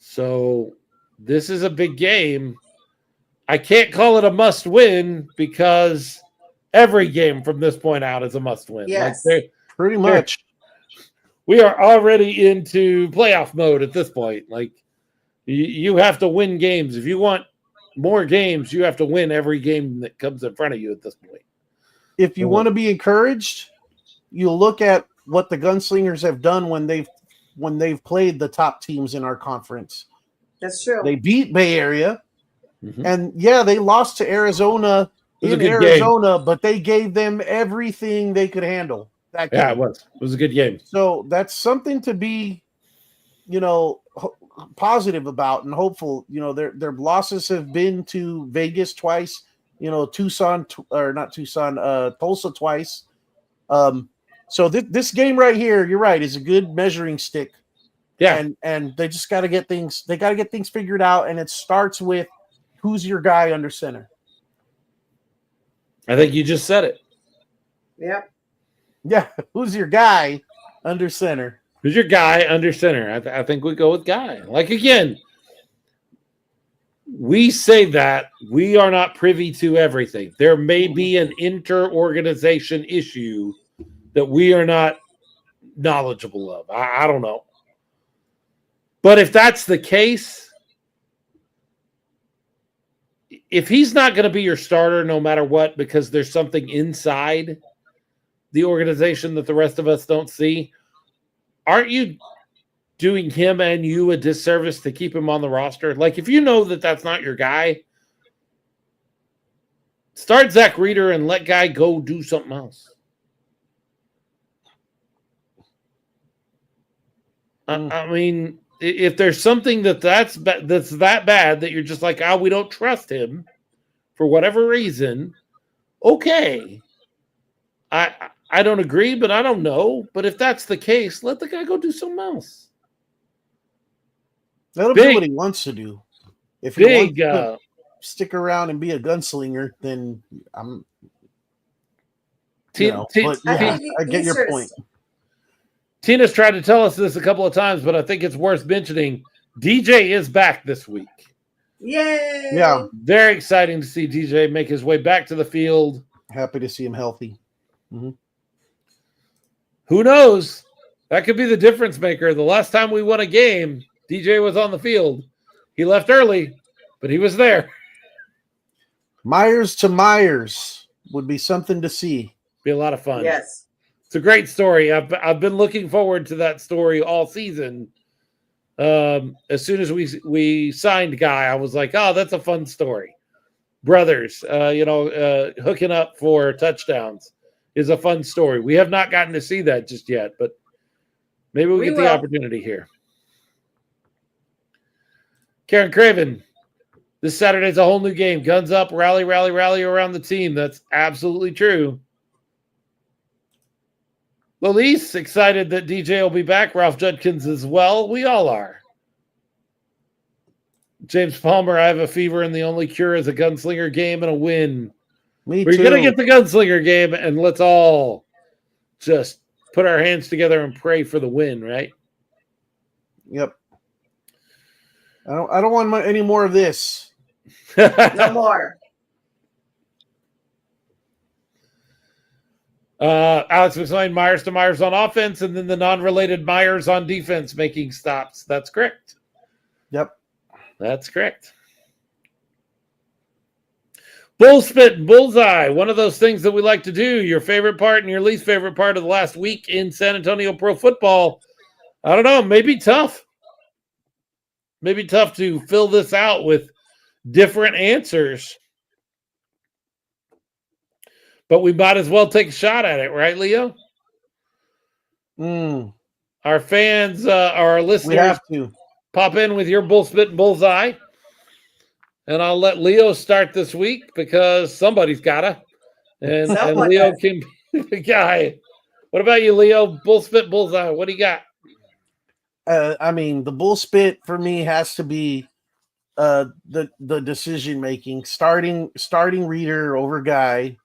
[SPEAKER 3] So this is a big game. I can't call it a must win because every game from this point out is a must win.
[SPEAKER 4] Yes.
[SPEAKER 5] Like, pretty much.
[SPEAKER 3] We are already into playoff mode at this point. Like, you have to win games. If you want more games, you have to win every game that comes in front of you at this point.
[SPEAKER 5] If you want to be encouraged, you look at what the Gunslingers have done when they've played the top teams in our conference.
[SPEAKER 4] That's true.
[SPEAKER 5] They beat Bay Area, and they lost to Arizona in Arizona, but they gave them everything they could handle. That game.
[SPEAKER 3] Yeah, it was. It was a good game.
[SPEAKER 5] So that's something to be, positive about and hopeful. Their losses have been to Vegas twice, Tulsa twice. So this game right here, you're right, is a good measuring stick.
[SPEAKER 3] Yeah.
[SPEAKER 5] And they just got to get things. They got to get things figured out, and it starts with who's your guy under center?
[SPEAKER 3] I think you just said it.
[SPEAKER 4] Yep.
[SPEAKER 5] Yeah, who's your guy under center?
[SPEAKER 3] Who's your guy under center? I think we go with guy. Like, again, we say that we are not privy to everything. There may be an inter-organization issue that we are not knowledgeable of. I don't know. But if that's the case, if he's not going to be your starter no matter what, because there's something inside the organization that the rest of us don't see, aren't you doing him and you a disservice to keep him on the roster? Like, if you know that that's not your guy, start Zach Reeder and let guy go do something else. I mean, if there's something that's that bad that you're just like, we don't trust him for whatever reason, okay. I don't agree, but I don't know. But if that's the case, let the guy go do something else.
[SPEAKER 5] Let him do what he wants to do. If he wants to stick around and be a gunslinger, then I'm. I get your point.
[SPEAKER 3] Tina's tried to tell us this a couple of times, but I think it's worth mentioning. DJ is back this week.
[SPEAKER 4] Yay!
[SPEAKER 5] Yeah.
[SPEAKER 3] Very exciting to see DJ make his way back to the field.
[SPEAKER 5] Happy to see him healthy. Mm-hmm.
[SPEAKER 3] Who knows? That could be the difference maker. The last time we won a game, DJ was on the field. He left early, but he was there.
[SPEAKER 5] Myers to Myers would be something to see.
[SPEAKER 3] Be a lot of fun.
[SPEAKER 4] Yes.
[SPEAKER 3] It's a great story. I've been looking forward to that story all season. As soon as we signed Guy, I was like, oh, that's a fun story. Brothers, hooking up for touchdowns is a fun story. We have not gotten to see that just yet, but maybe we get the opportunity here. Karen Craven, this Saturday's a whole new game. Guns up, rally, rally, rally around the team. That's absolutely true. Lilise, excited that DJ will be back. Ralph Judkins as well. We all are. James Palmer, I have a fever, and the only cure is a gunslinger game and a win.
[SPEAKER 5] Me
[SPEAKER 3] We're
[SPEAKER 5] too.
[SPEAKER 3] going to get the gunslinger game, and let's all just put our hands together and pray for the win, right?
[SPEAKER 5] Yep. I don't want any more of this.
[SPEAKER 4] No more.
[SPEAKER 3] Alex McSwain, Myers to Myers on offense, and then the non-related Myers on defense making stops. That's correct.
[SPEAKER 5] Yep.
[SPEAKER 3] That's correct. Bull spit and bullseye. One of those things that we like to do. Your favorite part and your least favorite part of the last week in San Antonio pro football. I don't know. Maybe tough. Maybe tough to fill this out with different answers. But we might as well take a shot at it, right, Leo? Our fans, our listeners,
[SPEAKER 5] we have to
[SPEAKER 3] pop in with your bull spit and bullseye. And I'll let Leo start this week because somebody's gotta. And Leo can be the guy. What about you, Leo? Bull spit, bullseye. What do you got?
[SPEAKER 5] The bull spit for me has to be the decision making. Starting Reader over Guy.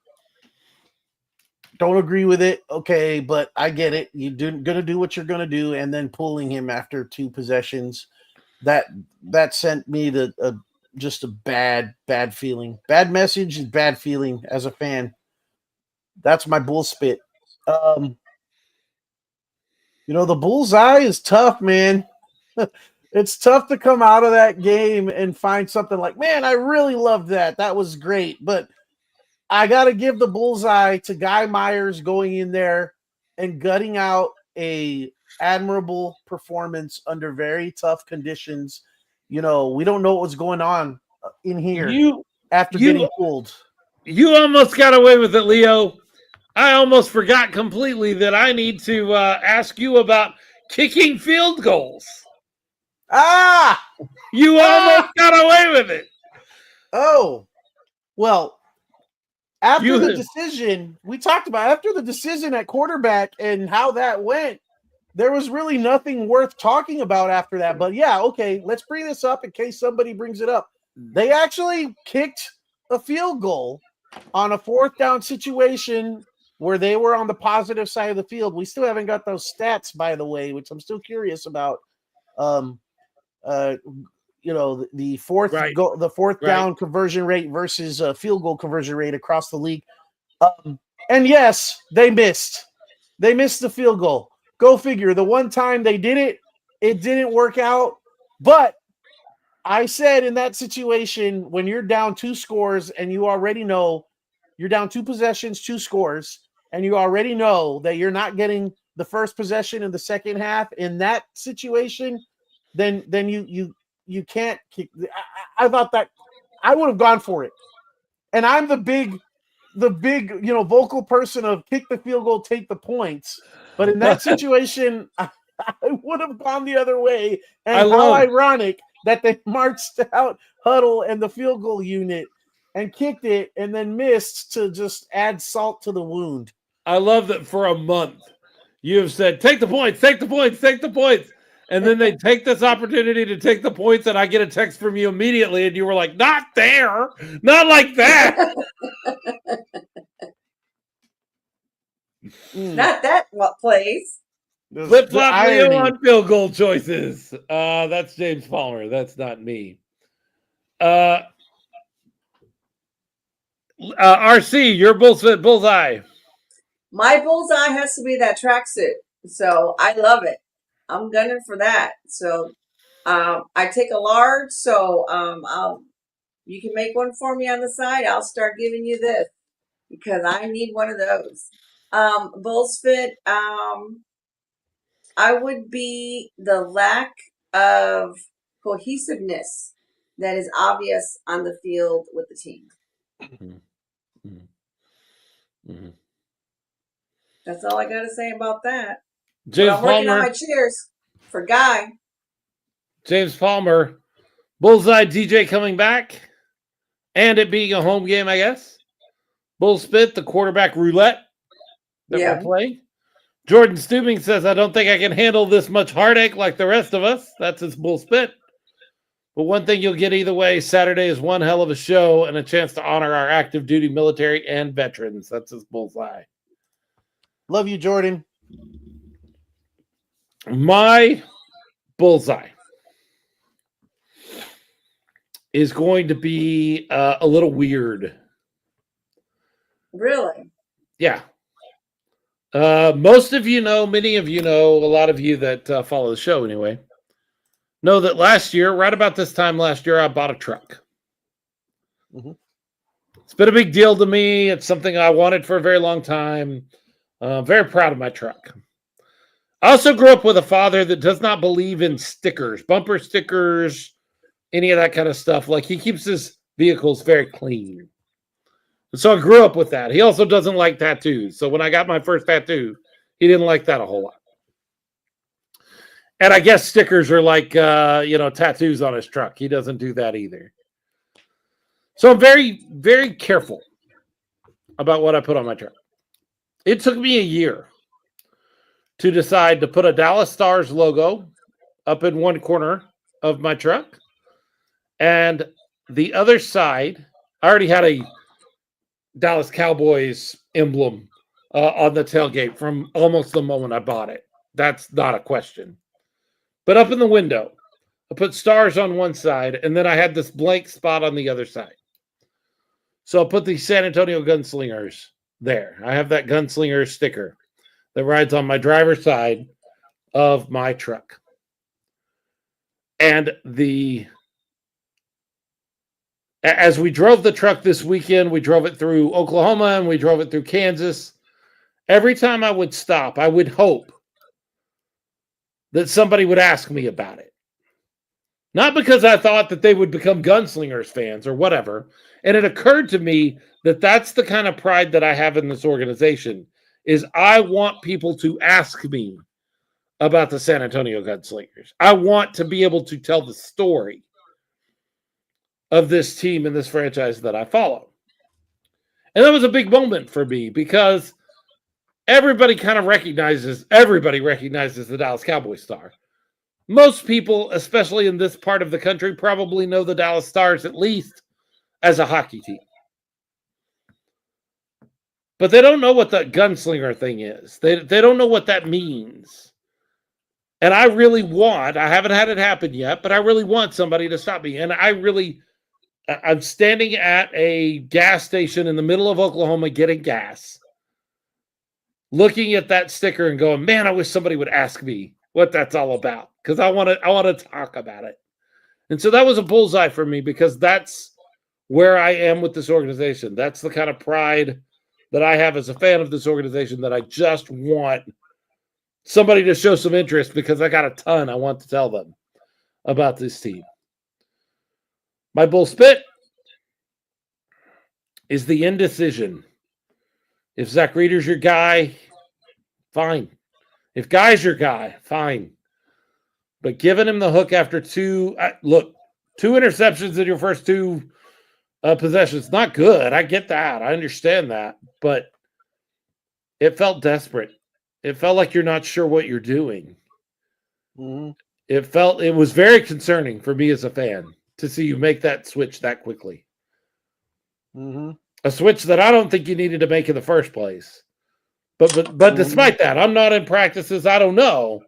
[SPEAKER 5] Don't agree with it, okay, but I get it. You're gonna do what you're gonna do, and then pulling him after 2 possessions. That sent me just a bad feeling. Bad message and bad feeling as a fan. That's my bull spit. The bullseye is tough, man. It's tough to come out of that game and find something like, man, I really loved that. That was great. But I got to give the bullseye to Guy Myers going in there and gutting out a admirable performance under very tough conditions. We don't know what was going on in here after getting pulled.
[SPEAKER 3] You almost got away with it, Leo. I almost forgot completely that I need to ask you about kicking field goals. You almost got away with it.
[SPEAKER 5] Oh, well, after the decision, we talked about after the decision at quarterback and how that went, there was really nothing worth talking about after that. But yeah, okay, let's bring this up in case somebody brings it up. they actually kicked a field goal on a 4th down situation where they were on the positive side of the field. We still haven't got those stats, by the way, which I'm still curious about. The fourth
[SPEAKER 3] Right.
[SPEAKER 5] goal, the 4th
[SPEAKER 3] Right.
[SPEAKER 5] down conversion rate versus field goal conversion rate across the league. And yes, they missed. They missed the field goal. Go figure. The one time they did it, it didn't work out. But I said in that situation, when you're down 2 scores and you already know you're down 2 possessions, 2 scores, and you already know that you're not getting the first possession in the second half in that situation, then you can't kick. I thought that I would have gone for it. And I'm the big vocal person of kick the field goal, take the points. But in that situation, I would have gone the other way. And how ironic that they marched out huddle and the field goal unit and kicked it and then missed to just add salt to the wound.
[SPEAKER 3] I love that for a month you have said, take the points, take the points, take the points. And then they take this opportunity to take the points, and I get a text from you immediately, and you were like, not there, not like that.
[SPEAKER 4] Not that place.
[SPEAKER 3] Flip-flop Leo on field goal choices. That's James Palmer. That's not me. RC, your bullseye.
[SPEAKER 4] My bullseye has to be that tracksuit. So I love it. I'm gunning for that. So I take a large. So you can make one for me on the side. I'll start giving you this because I need one of those. Bulls fit. I would be the lack of cohesiveness that is obvious on the field with the team. That's all I got to say about that.
[SPEAKER 3] James
[SPEAKER 4] I'm working
[SPEAKER 3] Palmer.
[SPEAKER 4] on my cheers for Guy.
[SPEAKER 3] James Palmer. Bullseye DJ coming back. And it being a home game, I guess. Bull spit, the quarterback roulette that we're playing. Jordan Stubing says, I don't think I can handle this much heartache like the rest of us. That's his bull spit. But one thing you'll get either way, Saturday is one hell of a show and a chance to honor our active duty military and veterans. That's his bullseye.
[SPEAKER 5] Love you, Jordan.
[SPEAKER 3] My bullseye is going to be a little weird.
[SPEAKER 4] Really?
[SPEAKER 3] Yeah. Most of you know, many of you know, a lot of you that follow the show anyway, know that last year, right about this time last year, I bought a truck.
[SPEAKER 5] Mm-hmm.
[SPEAKER 3] It's been a big deal to me. It's something I wanted for a very long time. Very proud of my truck. I also grew up with a father that does not believe in stickers, bumper stickers, any of that kind of stuff. Like, he keeps his vehicles very clean. So I grew up with that. He also doesn't like tattoos. So when I got my first tattoo, he didn't like that a whole lot. And I guess stickers are like, tattoos on his truck. He doesn't do that either. So I'm very, very careful about what I put on my truck. It took me a year to decide to put a Dallas Stars logo up in one corner of my truck. And the other side, I already had a Dallas Cowboys emblem on the tailgate from almost the moment I bought it. That's not a question. But up in the window, I put stars on one side, and then I had this blank spot on the other side. So I put the San Antonio Gunslingers there. I have that Gunslinger sticker that rides on my driver's side of my truck. And as we drove the truck this weekend, we drove it through Oklahoma and we drove it through Kansas. Every time I would stop, I would hope that somebody would ask me about it. Not because I thought that they would become Gunslingers fans or whatever. And it occurred to me that that's the kind of pride that I have in this organization, is I want people to ask me about the San Antonio Gunslingers. I want to be able to tell the story of this team and this franchise that I follow. And that was a big moment for me because everybody recognizes the Dallas Cowboys star. most people, especially in this part of the country, probably know the Dallas Stars at least as a hockey team. But they don't know what the gunslinger thing is. They don't know what that means. And I haven't had it happen yet, but I really want somebody to stop me. And I'm standing at a gas station in the middle of Oklahoma getting gas, looking at that sticker and going, man, I wish somebody would ask me what that's all about, because I want to talk about it. And so that was a bullseye for me, because that's where I am with this organization. That's the kind of pride that I have as a fan of this organization, that I just want somebody to show some interest, because I got a ton I want to tell them about this team. My bull spit is the indecision. If Zach Reeder's your guy, fine. If Guy's your guy, fine. But giving him the hook after two interceptions in your first two possessions, not good. I get that. I understand that. But it felt desperate. It felt like you're not sure what you're doing.
[SPEAKER 5] Mm-hmm.
[SPEAKER 3] It was very concerning for me as a fan to see you make that switch that quickly.
[SPEAKER 5] Mm-hmm.
[SPEAKER 3] A switch that I don't think you needed to make in the first place. But despite that, I'm not in practices. I don't know.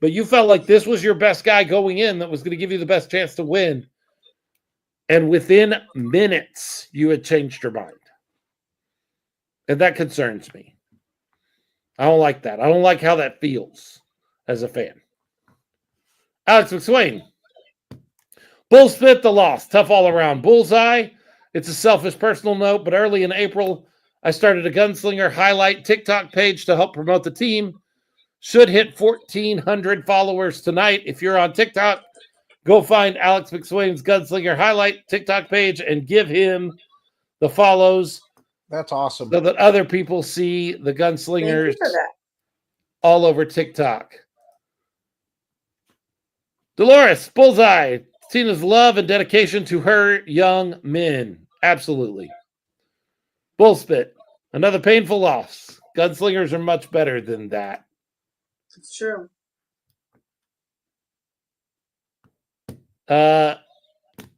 [SPEAKER 3] But you felt like this was your best guy going in that was going to give you the best chance to win. And within minutes, you had changed your mind. And that concerns me. I don't like that. I don't like how that feels as a fan. Alex McSwain. Bull spit the loss. Tough all around. Bullseye. It's a selfish personal note, but early in April, I started a Gunslinger highlight TikTok page to help promote the team. Should hit 1,400 followers tonight. If you're on TikTok, go find Alex McSwain's Gunslinger highlight TikTok page and give him the follows.
[SPEAKER 5] That's awesome.
[SPEAKER 3] So that other people see the Gunslingers all over TikTok. Dolores, bullseye. Tina's love and dedication to her young men. Absolutely. Bullspit. Another painful loss. Gunslingers are much better than that.
[SPEAKER 4] It's true.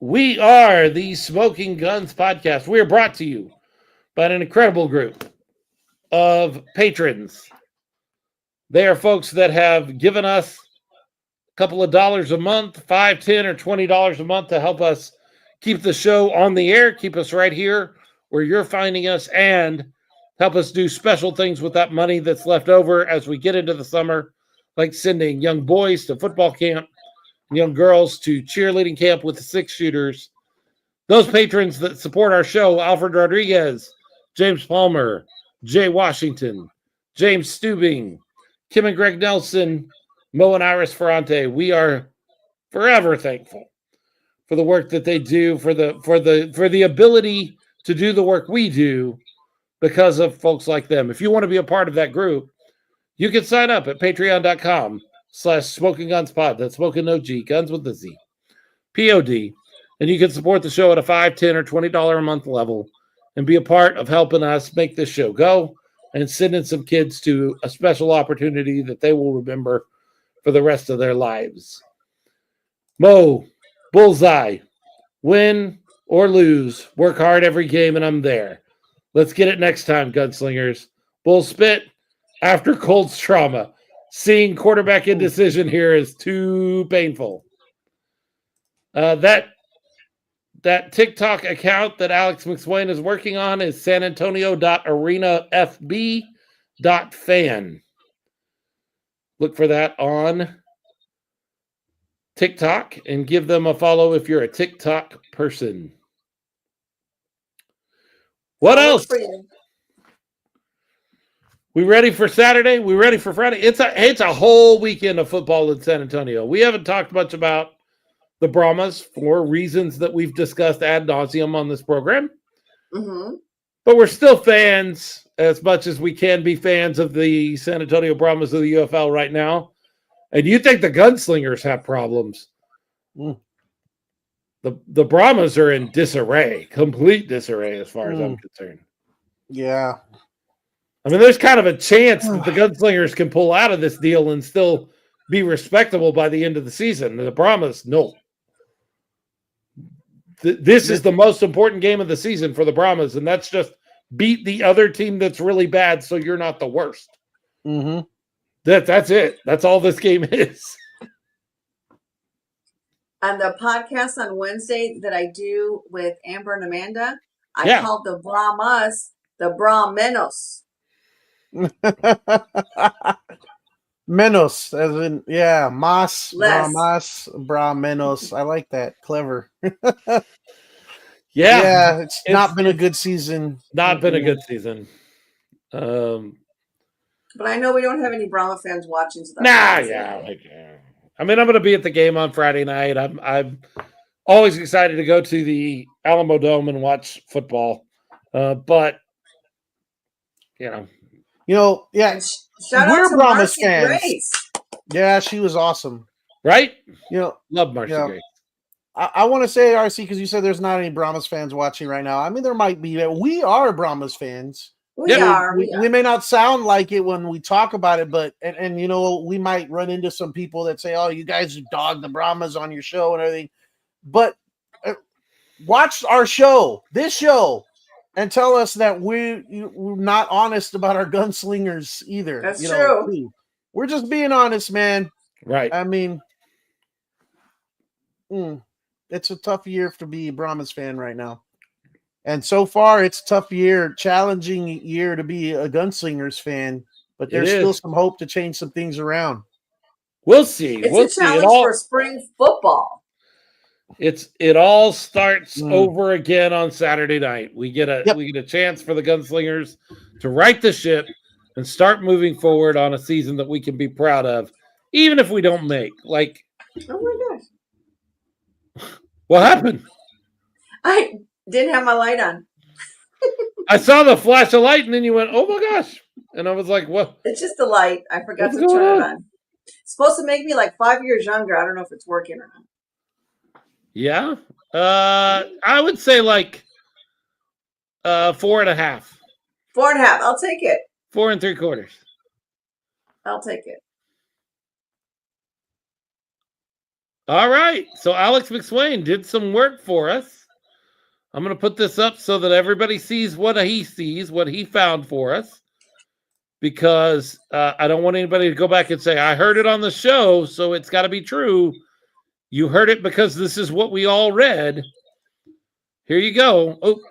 [SPEAKER 3] We are the Smoking Guns Podcast. We are brought to you by an incredible group of patrons. They are folks that have given us a couple of dollars a month, $5, $10, or $20 a month to help us keep the show on the air, keep us right here where you're finding us, and help us do special things with that money that's left over as we get into the summer, like sending young boys to football camp, young girls to cheerleading camp with the six shooters. Those patrons that support our show: Alfred Rodriguez, James Palmer, Jay Washington, James Stubing, Kim and Greg Nelson, Mo and Iris Ferrante. We are forever thankful for the work that they do, for the ability to do the work we do because of folks like them. If you want to be a part of that group, you can sign up at patreon.com/smokinggunspod. That's smoking no G, guns with the Z, POD. And you can support the show at a $5, $10, or $20 a month level and be a part of helping us make this show go and sending some kids to a special opportunity that they will remember for the rest of their lives. Mo, bullseye, win or lose, work hard every game, and I'm there. Let's get it next time, Gunslingers. Bull spit after Colts trauma. Seeing quarterback indecision here is too painful. That TikTok account that Alex McSwain is working on is sanantonio.arenafb.fan. Look for that on TikTok and give them a follow if you're a TikTok person. What else? We ready for Saturday? We ready for Friday? It's a whole weekend of football in San Antonio. We haven't talked much about the Brahmas for reasons that we've discussed ad nauseum on this program.
[SPEAKER 4] Mm-hmm.
[SPEAKER 3] But we're still fans as much as we can be fans of the San Antonio Brahmas of the UFL right now. And you think the Gunslingers have problems. The Brahmas are in disarray, complete disarray as far as I'm concerned.
[SPEAKER 5] Yeah.
[SPEAKER 3] I mean, there's kind of a chance that the Gunslingers can pull out of this deal and still be respectable by the end of the season. The Brahmas, no. This is the most important game of the season for the Brahmas, and that's just beat the other team that's really bad, so you're not the worst.
[SPEAKER 5] Mm-hmm.
[SPEAKER 3] That's it. That's all this game is.
[SPEAKER 4] On the podcast on Wednesday that I do with Amber and Amanda, I called the Brahmas the Brahmenos.
[SPEAKER 5] Menos, as in, mas,
[SPEAKER 4] Less.
[SPEAKER 5] Brahmas, Brahmenos. I like that. Clever.
[SPEAKER 3] Yeah,
[SPEAKER 5] it's not been a good season.
[SPEAKER 3] Not been a good season.
[SPEAKER 4] But I know we don't have any Brahma fans watching. So
[SPEAKER 3] I mean, I'm going to be at the game on Friday night. I'm always excited to go to the Alamo Dome and watch football. But
[SPEAKER 5] yeah.
[SPEAKER 4] Shout out to
[SPEAKER 5] Brahmas
[SPEAKER 4] Marcy
[SPEAKER 5] fans.
[SPEAKER 4] Grace.
[SPEAKER 5] Yeah, she was awesome.
[SPEAKER 3] Right? Love Marcy Grace.
[SPEAKER 5] I want to say, RC, because you said there's not any Brahmas fans watching right now. I mean, there might be. We are Brahmas fans.
[SPEAKER 4] We are.
[SPEAKER 5] We may not sound like it when we talk about it, but and we might run into some people that say, "Oh, you guys dog the Brahmas on your show and everything," but watch our show, this show, and tell us that we're not honest about our gunslingers either.
[SPEAKER 4] That's true.
[SPEAKER 5] We're just being honest, man.
[SPEAKER 3] Right.
[SPEAKER 5] I mean, it's a tough year to be a Brahmas fan right now. And so far, it's a tough year, challenging year to be a Gunslingers fan. But there's still some hope to change some things around.
[SPEAKER 3] We'll see.
[SPEAKER 4] It's a challenge for spring football.
[SPEAKER 3] It all starts over again on Saturday night. We get a chance for the Gunslingers to right the ship and start moving forward on a season that we can be proud of, even if we don't make. Like,
[SPEAKER 4] oh my gosh,
[SPEAKER 3] what happened?
[SPEAKER 4] I didn't have my light on.
[SPEAKER 3] I saw the flash of light, and then you went, "Oh my gosh!" And I was like, "What?"
[SPEAKER 4] It's just the light. I forgot to turn it on. It's supposed to make me like 5 years younger. I don't know if it's working or not.
[SPEAKER 3] Yeah, I would say like 4.5.
[SPEAKER 4] 4.5. I'll take it.
[SPEAKER 3] 4 3/4.
[SPEAKER 4] I'll take it.
[SPEAKER 3] All right. So Alex McSwain did some work for us. I'm going to put this up so that everybody sees what he found for us. Because I don't want anybody to go back and say, I heard it on the show, so it's got to be true. You heard it because this is what we all read. Here you go. Oh,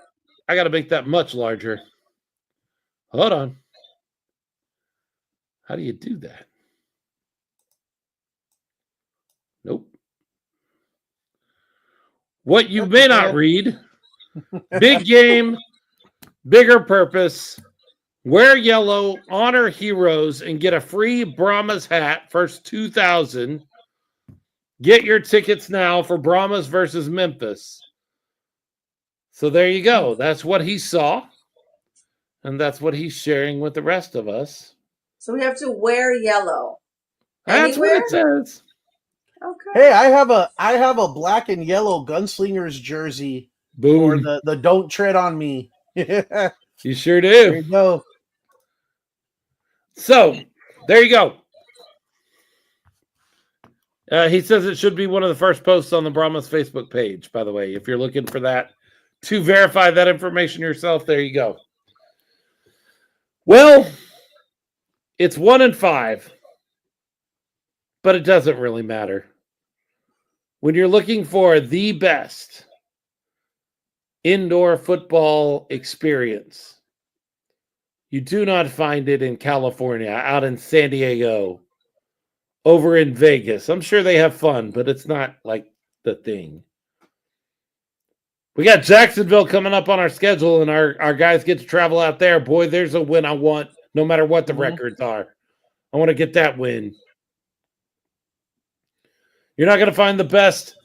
[SPEAKER 3] I got to make that much larger. Hold on. How do you do that? Nope. What you may not read. Big game, bigger purpose. Wear yellow, honor heroes, and get a free Brahmas hat. First 2,000. Get your tickets now for Brahmas versus Memphis. So there you go. That's what he saw. And that's what he's sharing with the rest of us.
[SPEAKER 4] So we have to wear yellow.
[SPEAKER 3] That's
[SPEAKER 4] anywhere?
[SPEAKER 3] What it says.
[SPEAKER 4] Okay.
[SPEAKER 5] Hey, I have a black and yellow Gunslingers jersey.
[SPEAKER 3] Boom.
[SPEAKER 5] For the Don't Tread on Me.
[SPEAKER 3] You sure do.
[SPEAKER 5] There you go.
[SPEAKER 3] So, there you go. He says it should be one of the first posts on the Brahmas Facebook page, by the way. If you're looking for that to verify that information yourself, there you go. Well, it's 1-5, but it doesn't really matter. When you're looking for the best indoor football experience, you do not find it in California, out in San Diego, over in Vegas. I'm sure they have fun, but it's not like the thing. We got Jacksonville coming up on our schedule, and our guys get to travel out there. Boy, there's a win I want, no matter what the records are. I want to get that win. You're not going to find the best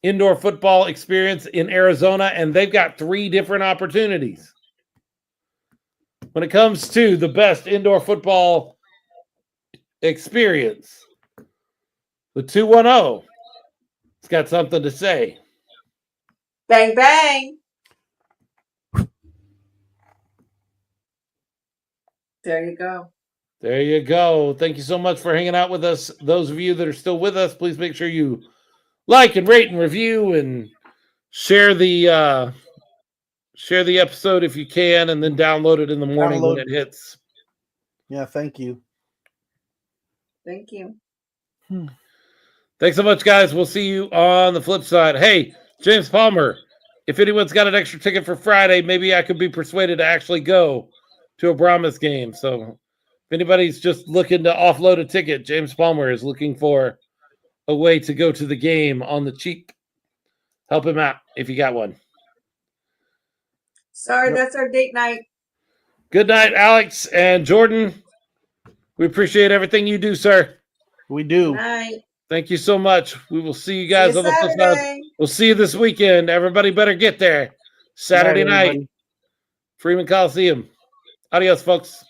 [SPEAKER 3] indoor football experience in Arizona, and they've got 3 different opportunities. When it comes to the best indoor football experience, the 210, it's got something to say.
[SPEAKER 4] Bang, bang. There you go.
[SPEAKER 3] There you go. Thank you so much for hanging out with us. Those of you that are still with us, please make sure you like and rate and review and share the episode if you can, and then download it in the morning when it hits.
[SPEAKER 5] Yeah, thank you.
[SPEAKER 4] Thank you.
[SPEAKER 3] Thanks so much, guys. We'll see you on the flip side. Hey, James Palmer, if anyone's got an extra ticket for Friday, maybe I could be persuaded to actually go to a Brahmas game. So if anybody's just looking to offload a ticket, James Palmer is looking for a way to go to the game on the cheap. Help him out if you got one.
[SPEAKER 4] Sorry, that's our date night.
[SPEAKER 3] Good night, Alex and Jordan. We appreciate everything you do, sir.
[SPEAKER 5] We do.
[SPEAKER 4] Good night.
[SPEAKER 3] Thank you so much. We will see you guys
[SPEAKER 4] See you
[SPEAKER 3] on the flip
[SPEAKER 4] Saturday.
[SPEAKER 3] side. We'll see you this weekend. Everybody better get there. Saturday night,
[SPEAKER 5] everybody.
[SPEAKER 3] Freeman Coliseum. Adios, folks.